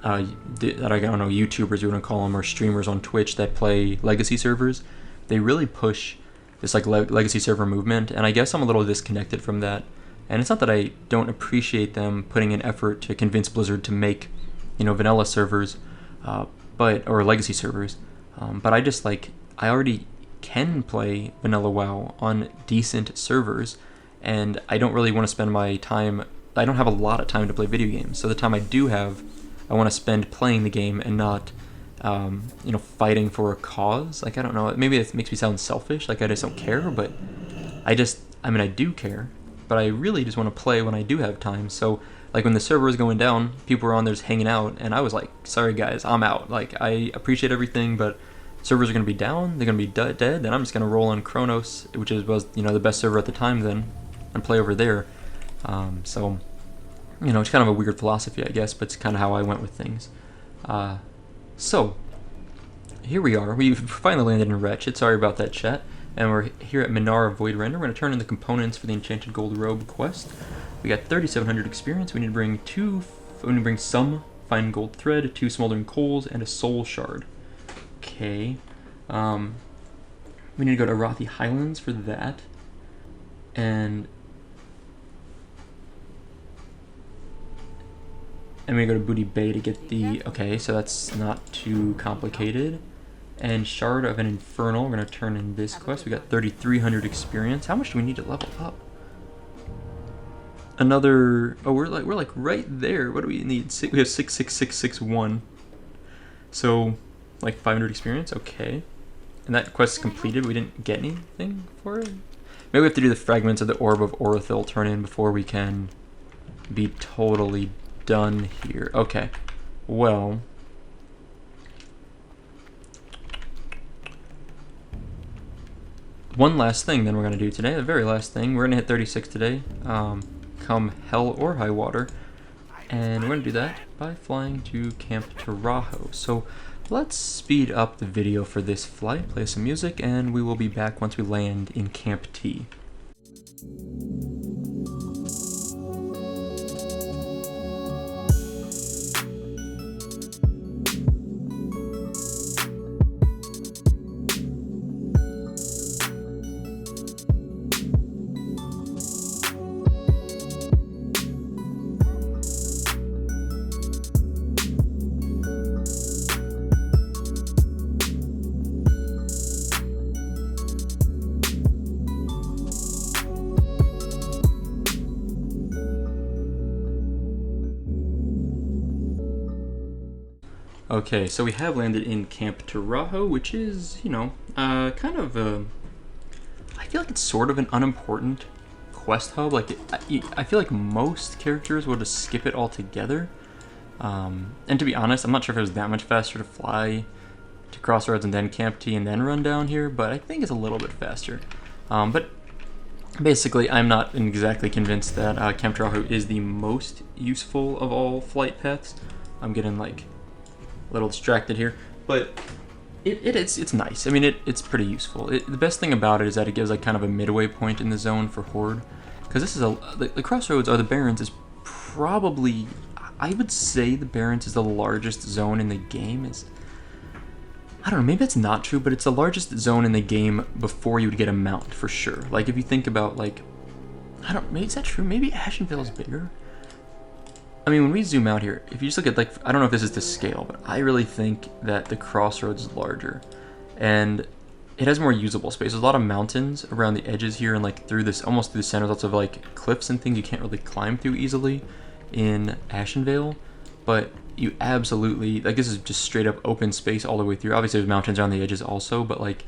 that I don't know, YouTubers you want to call them, or streamers on Twitch that play legacy servers, they really push this like legacy server movement, and I guess I'm a little disconnected from that. And it's not that I don't appreciate them putting in effort to convince Blizzard to make, vanilla servers, or legacy servers, but I just like, I already can play vanilla WoW on decent servers, and I don't really want to spend my time. I don't have a lot of time to play video games, so the time I do have, I want to spend playing the game and not, fighting for a cause. Like, I don't know, maybe it makes me sound selfish, like I just don't care, but I do care, but I really just want to play when I do have time. So, like, when the server was going down, people were on there just hanging out, and I was like, sorry guys, I'm out. Like, I appreciate everything, but servers are going to be down, they're going to be dead, then I'm just going to roll on Chronos, which was the best server at the time then, and play over there. So, it's kind of a weird philosophy, I guess, but it's kind of how I went with things. So, here we are. We've finally landed in Wretched. Sorry about that, chat. And we're here at Minara Void Render. We're going to turn in the components for the Enchanted Gold Robe quest. We got 3,700 experience. We need to bring some fine gold thread, 2 smoldering coals, and a soul shard. Okay. We need to go to Arathi Highlands for that. And we go to Booty Bay to get the... Okay, so that's not too complicated. And Shard of an Infernal, we're going to turn in this quest. We got 3,300 experience. How much do we need to level up? Another... Oh, we're like right there. What do we need? We have 66661. So, like 500 experience? Okay. And that quest is completed. We didn't get anything for it? Maybe we have to do the Fragments of the Orb of Orithil turn in before we can be totally done here. Okay. Well... one last thing then we're going to do today, the very last thing. We're going to hit 36 today, come hell or high water, and we're going to do that by flying to Camp Taraho. So let's speed up the video for this flight, play some music, and we will be back once we land in Camp T. Okay, so we have landed in Camp Taraho, which is, kind of I feel like it's sort of an unimportant quest hub. Like, I feel like most characters will just skip it altogether. And to be honest, I'm not sure if it was that much faster to fly to Crossroads and then Camp T and then run down here, but I think it's a little bit faster. But basically, I'm not exactly convinced that Camp Trahu is the most useful of all flight paths. I'm getting like a little distracted here, but it's nice. I mean, it's pretty useful. The best thing about it is that it gives like kind of a midway point in the zone for Horde, because this is the Crossroads or the Barrens is probably, I would say the Barrens is the largest zone in the game. I don't know, maybe that's not true, but it's the largest zone in the game before you would get a mount for sure. Like if you think about like, maybe is that true? Maybe Ashenvale is bigger. I mean, when we zoom out here, if you just look at like, I don't know if this is to scale, but I really think that the Crossroads is larger, and it has more usable space. There's a lot of mountains around the edges here, and like through this, almost through the center, lots of like cliffs and things you can't really climb through easily in Ashenvale, but you absolutely, like this is just straight up open space all the way through. Obviously there's mountains around the edges also, but like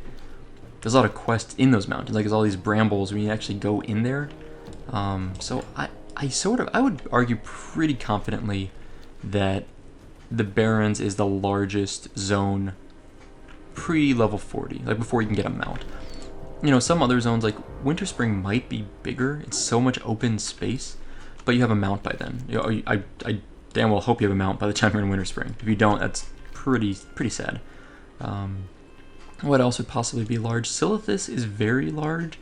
there's a lot of quests in those mountains. Like there's all these brambles when you actually go in there. So I would argue pretty confidently that the Barrens is the largest zone pre-level 40, like before you can get a mount. You know, some other zones like Winter Spring might be bigger. It's so much open space, but you have a mount by then. You know, I damn well hope you have a mount by the time you're in Winter Spring. If you don't, that's pretty sad. What else would possibly be large? Silithus is very large,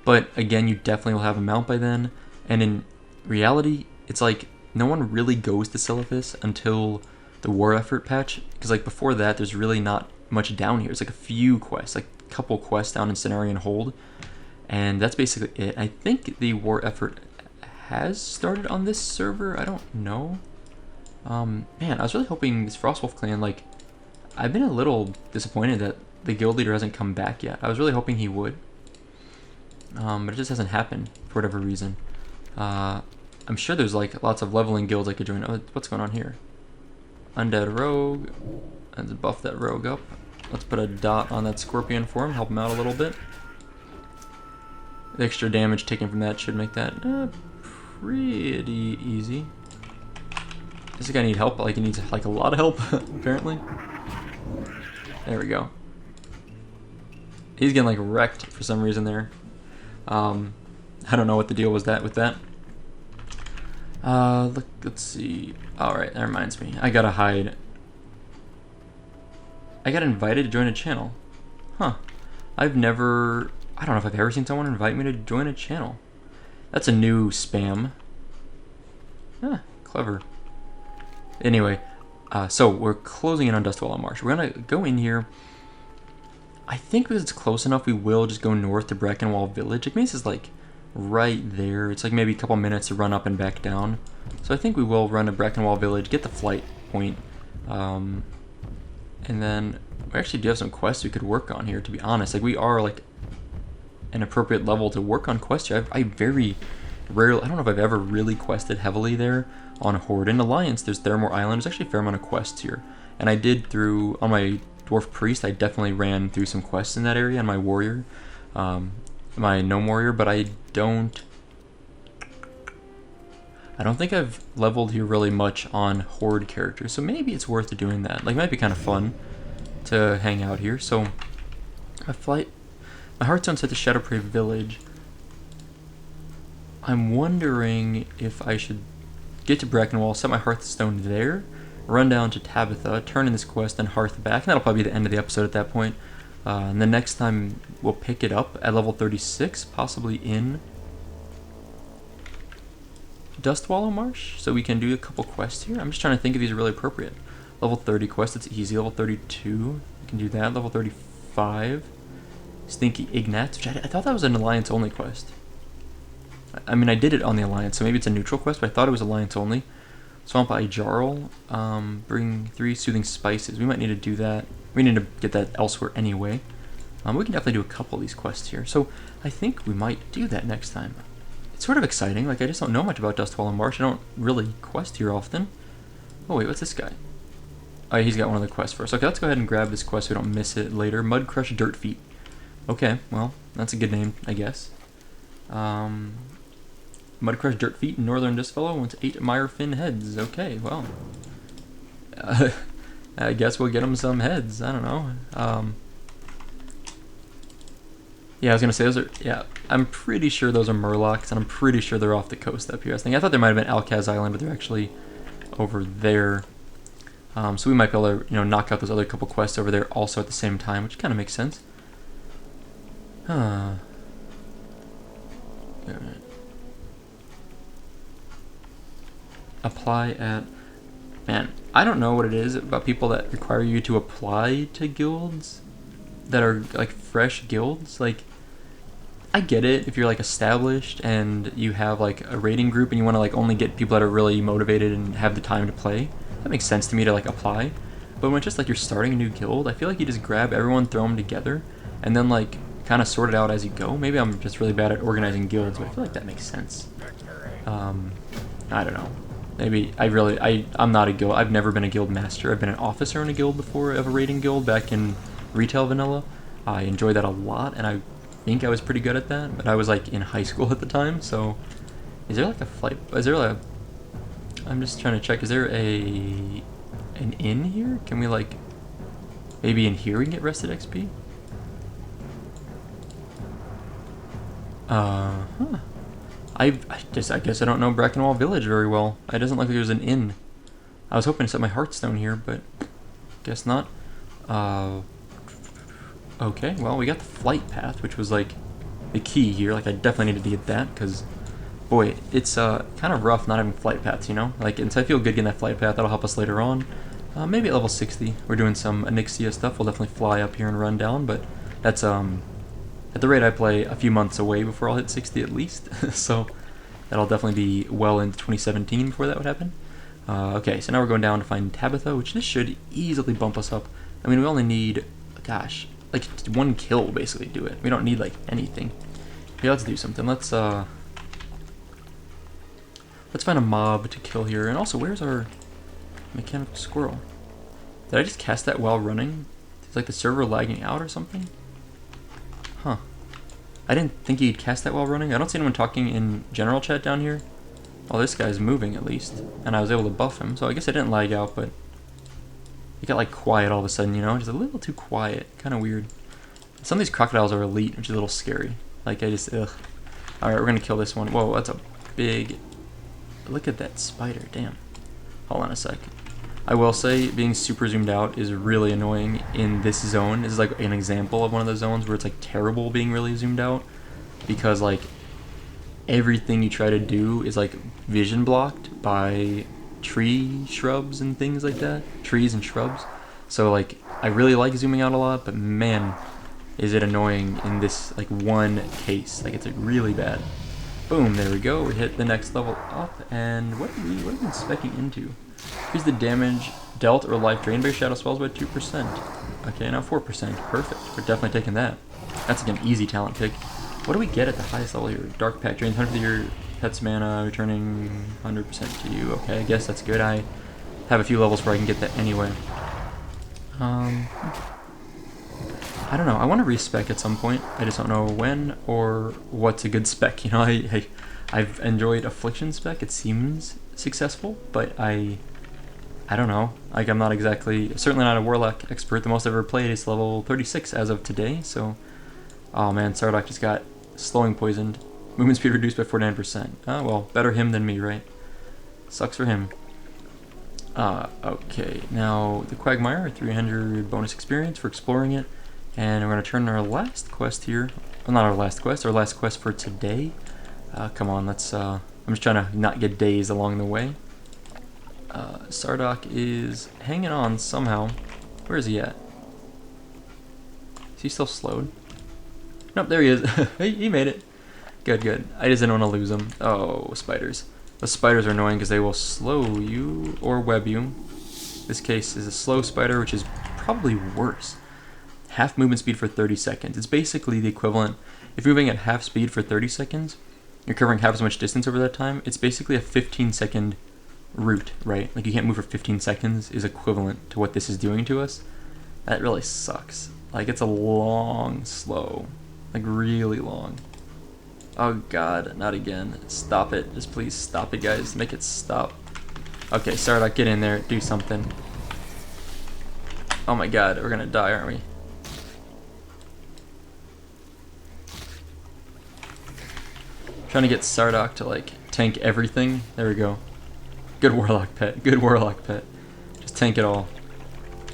but again, you definitely will have a mount by then. And in reality, it's like no one really goes to Silithus until the War Effort patch, because like before that, there's really not much down here. It's like a few quests, like a couple quests down in Cenarian Hold, and that's basically it. I think the War Effort has started on this server. I don't know. Man, I was really hoping this Frostwolf clan, like, I've been a little disappointed that the guild leader hasn't come back yet. I was really hoping he would, but it just hasn't happened for whatever reason. I'm sure there's like lots of leveling guilds I could join. Oh, what's going on here? Undead Rogue. Let's buff that rogue up. Let's put a dot on that scorpion for him, help him out a little bit. The extra damage taken from that should make that pretty easy. Does this guy need help? Like he needs like a lot of help, apparently. There we go. He's getting like wrecked for some reason there. I don't know what the deal was with that. Let's see. Alright, that reminds me. I gotta hide. I got invited to join a channel. Huh. I don't know if I've ever seen someone invite me to join a channel. That's a new spam. Huh, clever. Anyway, so we're closing in on Dustwallow Marsh. We're gonna go in here. I think because it's close enough, we will just go north to Brackenwall Village. Like, maybe this is like right there. It's like maybe a couple minutes to run up and back down. So I think we will run to Brackenwall Village, get the flight point, and then we actually do have some quests we could work on here, to be honest. Like, we are like an appropriate level to work on quests here. I very rarely, I don't know if I've ever really quested heavily there on Horde. In Alliance, there's Theramore Island. There's actually a fair amount of quests here. And I did on my Dwarf Priest, I definitely ran through some quests in that area, and my Warrior, my Gnome Warrior, but I don't think I've leveled here really much on Horde characters, so maybe it's worth doing that. Like, it might be kind of fun to hang out here. So, my Hearthstone set to Shadowprey Village. I'm wondering if I should get to Brackenwall, set my Hearthstone there, run down to Tabetha, turn in this quest, and Hearth back. And that'll probably be the end of the episode at that point. And the next time we'll pick it up at level 36, possibly in Dustwallow Marsh, so we can do a couple quests here. I'm just trying to think if these are really appropriate. Level 30 quest, it's easy. Level 32, we can do that. Level 35, Stinky Ignat, which I thought that was an Alliance only quest. I mean, I did it on the Alliance, so maybe it's a neutral quest, but I thought it was Alliance only. Swamp Eye Jarl, bring 3 soothing spices. We might need to do that. We need to get that elsewhere anyway. We can definitely do a couple of these quests here, so I think we might do that next time. It's sort of exciting. Like, I just don't know much about Dustwallow Marsh. I don't really quest here often. Oh wait, what's this guy? Oh, he's got one of the quests first. Okay, let's go ahead and grab this quest so we don't miss it later. Mud Crush Dirt Feet. Okay, well, that's a good name, I guess. Mud Crush Dirt Feet, Northern Dustfellow wants 8 Mire Fin heads. Okay, well. I guess we'll get them some heads. I don't know. Yeah, I was gonna say those are. Yeah, I'm pretty sure those are Murlocs, and I'm pretty sure they're off the coast up here. I thought there might have been Alcaz Island, but they're actually over there. So we might be able to, knock out those other couple quests over there also at the same time, which kind of makes sense. Huh. Apply at... Man, I don't know what it is about people that require you to apply to guilds that are, like, fresh guilds. Like, I get it if you're, like, established and you have, like, a raiding group and you want to, like, only get people that are really motivated and have the time to play. That makes sense to me to, like, apply. But when it's just, like, you're starting a new guild, I feel like you just grab everyone, throw them together, and then, like, kind of sort it out as you go. Maybe I'm just really bad at organizing guilds, but I feel like that makes sense. I don't know. Maybe I'm not a guild. I've never been a guild master. I've been an officer in a guild before, of a raiding guild back in retail vanilla. I enjoyed that a lot, and I think I was pretty good at that. But I was like in high school at the time, so is there like a flight? Is there a? I'm just trying to check. Is there an inn here? Can we like maybe in here we can get rested XP? Huh. I guess I don't know Brackenwall Village very well. It doesn't look like there's an inn. I was hoping to set my Hearthstone here, but guess not. Okay, well, we got the flight path, which was like the key here. Like, I definitely needed to get that, because boy, it's kind of rough not having flight paths, Like, and so I feel good getting that flight path. That'll help us later on. Maybe at level 60. We're doing some Onyxia stuff. We'll definitely fly up here and run down, but that's at the rate I play, a few months away before I'll hit 60 at least. So that'll definitely be well into 2017 before that would happen. Okay, so now we're going down to find Tabetha, which this should easily bump us up. I mean, we only need, gosh, like one kill basically to do it. We don't need like anything. Okay, let's do something. Let's find a mob to kill here. And also, where's our mechanical squirrel? Did I just cast that while running? Is like the server lagging out or something? Huh. I didn't think he'd cast that while running. I don't see anyone talking in general chat down here. Well, this guy's moving at least. And I was able to buff him, so I guess I didn't lag out, but he got like quiet all of a sudden, Just a little too quiet. Kind of weird. Some of these crocodiles are elite, which is a little scary. Like, ugh. Alright, we're gonna kill this one. Whoa, that's a big... Look at that spider, damn. Hold on a sec. I will say, being super zoomed out is really annoying in this zone. This is like an example of one of those zones where it's like terrible being really zoomed out, because like everything you try to do is like vision blocked by tree shrubs and things like that. Trees and shrubs. So like I really like zooming out a lot, but man, is it annoying in this like one case. Like it's like really bad. Boom, there we go. We hit the next level up, and what are we speccing into? Here's the damage dealt or life drained by shadow spells by 2%. Okay, now 4%. Perfect. We're definitely taking that. That's like an easy talent pick. What do we get at the highest level here? Dark Pact drains 100 of your pet's mana, returning 100% to you. Okay, I guess that's good. I have a few levels where I can get that anyway. I don't know. I want to respec at some point. I just don't know when or what's a good spec. I've enjoyed Affliction spec. It seems successful, but I don't know. Like, I'm not exactly, certainly not a Warlock expert. The most I've ever played is level 36 as of today, so... Oh man, Sardock just got slowing poisoned. Movement speed reduced by 49%. Oh, well, better him than me, right? Sucks for him. Okay, now the Quagmire, 300 bonus experience for exploring it. And we're going to turn our last quest here. Well, not our last quest for today. Come on, let's, I'm just trying to not get dazed along the way. Sardock is hanging on somehow. Where is he at? Is he still slowed? Nope, there he is. He made it. Good, good. I just didn't want to lose him. Oh, spiders. The spiders are annoying because they will slow you or web you. This case is a slow spider, which is probably worse. Half movement speed for 30 seconds. It's basically the equivalent. If you're moving at half speed for 30 seconds, you're covering half as much distance over that time. It's basically a 15-second route, right? Like, you can't move for 15 seconds is equivalent to what this is doing to us. That really sucks. Like, it's a long slow. Like, really long. Oh god, not again. Stop it. Just please stop it, guys. Make it stop. Okay, Sardock, get in there. Do something. Oh my god, we're gonna die, aren't we? Trying to get Sardock to like tank everything. There we go. Good Warlock pet. Good Warlock pet. Just tank it all.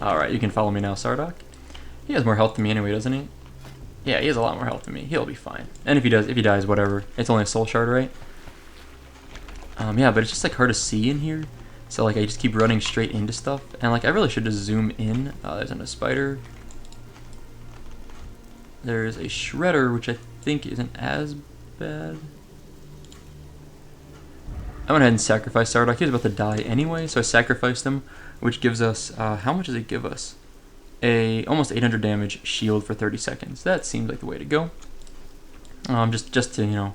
Alright, you can follow me now, Sardock. He has more health than me anyway, doesn't he? Yeah, he has a lot more health than me. He'll be fine. And if he dies, whatever. It's only a soul shard, right? Yeah, but it's just like hard to see in here. So like I just keep running straight into stuff. And like I really should just zoom in. There's a spider. There's a shredder, which I think isn't as bad. I went ahead and sacrificed Sardock. He was about to die anyway, so I sacrificed him, which gives us, how much does it give us? A almost 800 damage shield for 30 seconds. That seems like the way to go. Just to, you know,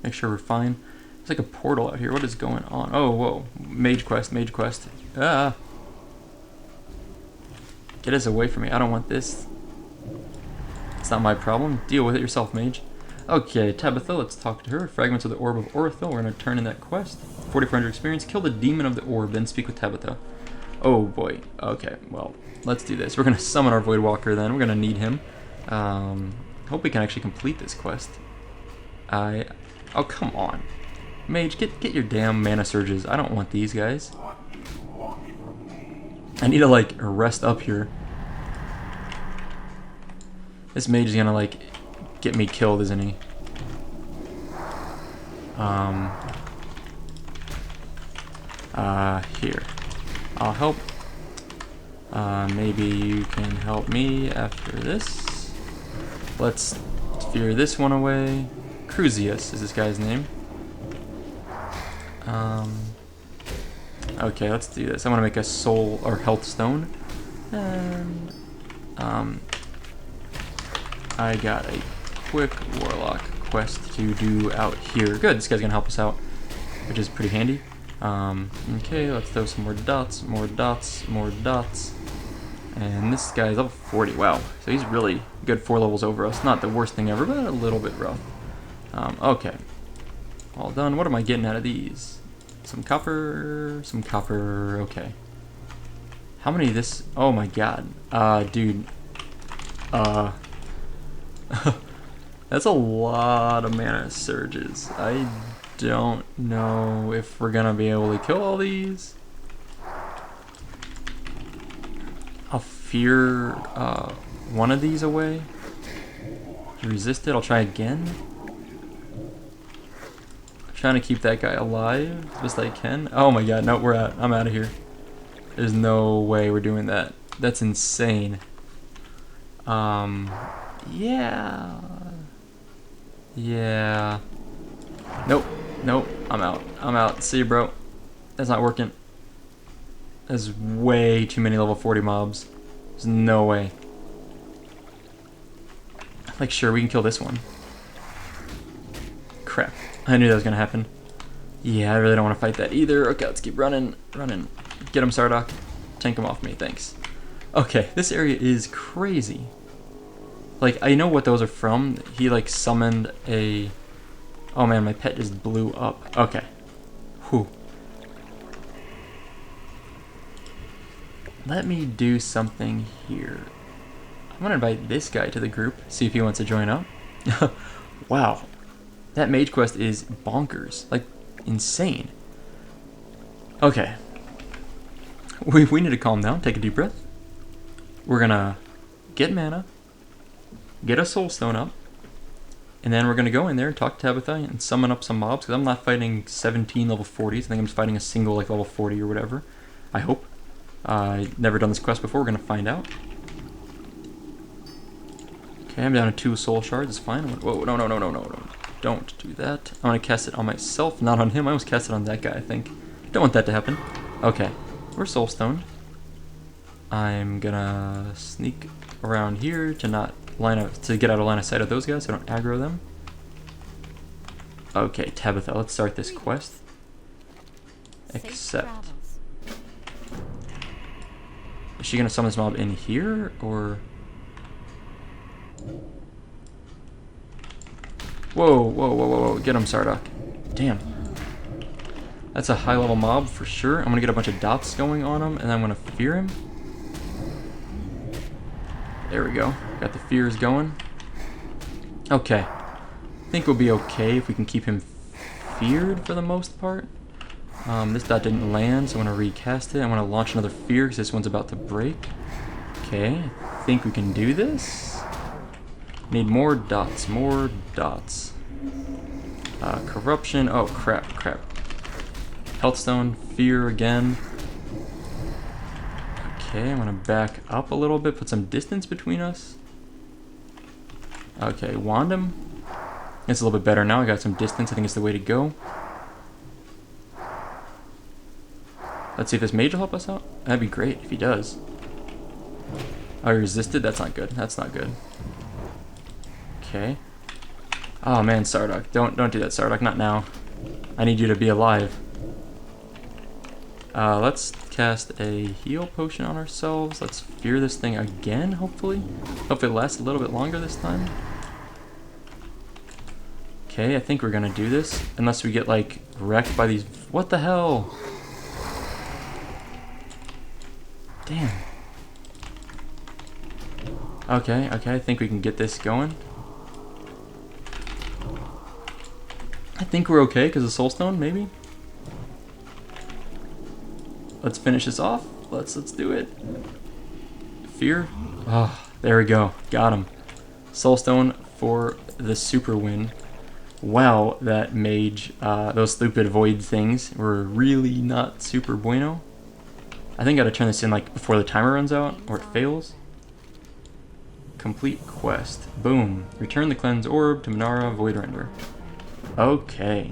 make sure we're fine. There's like a portal out here. What is going on? Oh, whoa. Mage quest, mage quest. Ah. Get us away from me. I don't want this. It's not my problem. Deal with it yourself, mage. Okay, Tabetha, let's talk to her. Fragments of the Orb of Orithil. We're going to turn in that quest. 4,400 experience. Kill the demon of the orb, then speak with Tabetha. Oh boy. Okay, well, let's do this. We're going to summon our Voidwalker then. We're going to need him. Hope we can actually complete this quest. Oh, come on. Mage, get your damn mana surges. I don't want these guys. I need to, like, rest up here. This mage is going to, like, get me killed, isn't he? Here. I'll help. Maybe you can help me after this. Let's fear this one away. Cruzius is this guy's name. Okay, let's do this. I want to make a soul or health stone. And, I got a quick Warlock quest to do out here. Good, this guy's gonna help us out, which is pretty handy. Okay, let's throw some more dots, more dots, more dots. And this guy's level 40, wow. So he's really good 4 levels over us. Not the worst thing ever, but a little bit rough. Okay. All done. What am I getting out of these? Some copper, okay. How many of this? Oh my god. Dude. That's a lot of mana surges. I don't know if we're gonna be able to kill all these. I'll fear one of these away. Resist it. I'll try again. I'm trying to keep that guy alive as best I can. Oh my god, no, I'm out of here. There's no way we're doing that. That's insane. Yeah. Yeah. Nope. I'm out. See you, bro. That's not working. There's way too many level 40 mobs. There's no way. Like, sure, we can kill this one. Crap. I knew that was gonna happen. Yeah, I really don't want to fight that either. Okay, let's keep running. Get him, Sardock. Tank him off me, thanks. Okay, this area is crazy. Like, I know what those are from. He, like, summoned a... Oh, man, my pet just blew up. Okay. Whew. Let me do something here. I'm gonna invite this guy to the group, see if he wants to join up. Wow. That mage quest is bonkers. Like, insane. Okay. We need to calm down, take a deep breath. We're gonna get mana, get a soul stone up, and then we're gonna go in there and talk to Tabetha and summon up some mobs, because I'm not fighting 17 level 40s. I think I'm just fighting a single like level 40 or whatever. I hope. I've never done this quest before, we're gonna find out. Okay, I'm down to 2 soul shards, it's fine. Whoa, no. Don't do that. I'm gonna cast it on myself, not on him. I almost cast it on that guy, I think. Don't want that to happen. Okay, we're soul stoned. I'm gonna sneak around here to not get out of line of sight of those guys so I don't aggro them. Okay, Tabetha, let's start this quest. Accept. Is she gonna summon this mob in here, or... Whoa, get him, Sardock. Damn. That's a high level mob for sure. I'm gonna get a bunch of dots going on him, and I'm gonna fear him. There we go. Got the fears going. Okay. I think we'll be okay if we can keep him feared for the most part. This dot didn't land, so I'm going to recast it. I want to launch another fear because this one's about to break. Okay, I think we can do this. Need more dots, more dots. Corruption, oh crap. Healthstone, fear again. Okay, I'm gonna back up a little bit, put some distance between us. Okay, wand him. It's a little bit better now, I got some distance, I think it's the way to go. Let's see if this mage will help us out. That'd be great if he does. Oh, he resisted? That's not good. That's not good. Okay. Oh man, Sardock. Don't do that, Sardock. Not now. I need you to be alive. Let's cast a heal potion on ourselves. Let's fear this thing again, hopefully. Hopefully it lasts a little bit longer this time. Okay, I think we're gonna do this. Unless we get, like, wrecked by these... What the hell? Damn. Okay, I think we can get this going. I think we're okay because of Soulstone, maybe? Let's finish this off. Let's do it. Fear. Oh, there we go. Got him. Soulstone for the super win. Wow, that mage, those stupid void things were really not super bueno. I think I gotta turn this in like before the timer runs out or it fails. Complete quest. Boom. Return the cleanse orb to Minara Void Render. Okay.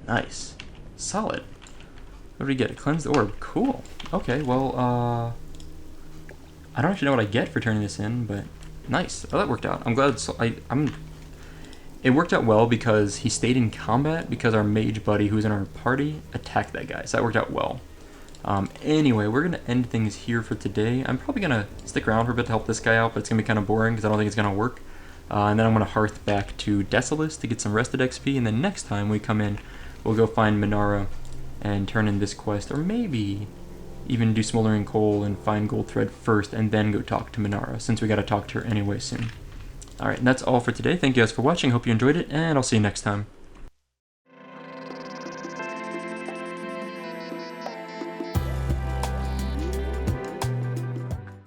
Nice. Solid. What do we get? A cleansed orb. Cool. Okay, well, I don't actually know what I get for turning this in, but nice. Oh, that worked out. I'm glad. It worked out well because he stayed in combat because our mage buddy who's in our party attacked that guy. So that worked out well. Anyway, we're going to end things here for today. I'm probably going to stick around for a bit to help this guy out, but it's going to be kind of boring because I don't think it's going to work. And then I'm going to hearth back to Desolace to get some rested XP, and then next time we come in, we'll go find Minara and turn in this quest, or maybe even do Smoldering Coal and find Gold Thread first, and then go talk to Minara, since we got to talk to her anyway soon. Alright, and that's all for today. Thank you guys for watching. Hope you enjoyed it, and I'll see you next time.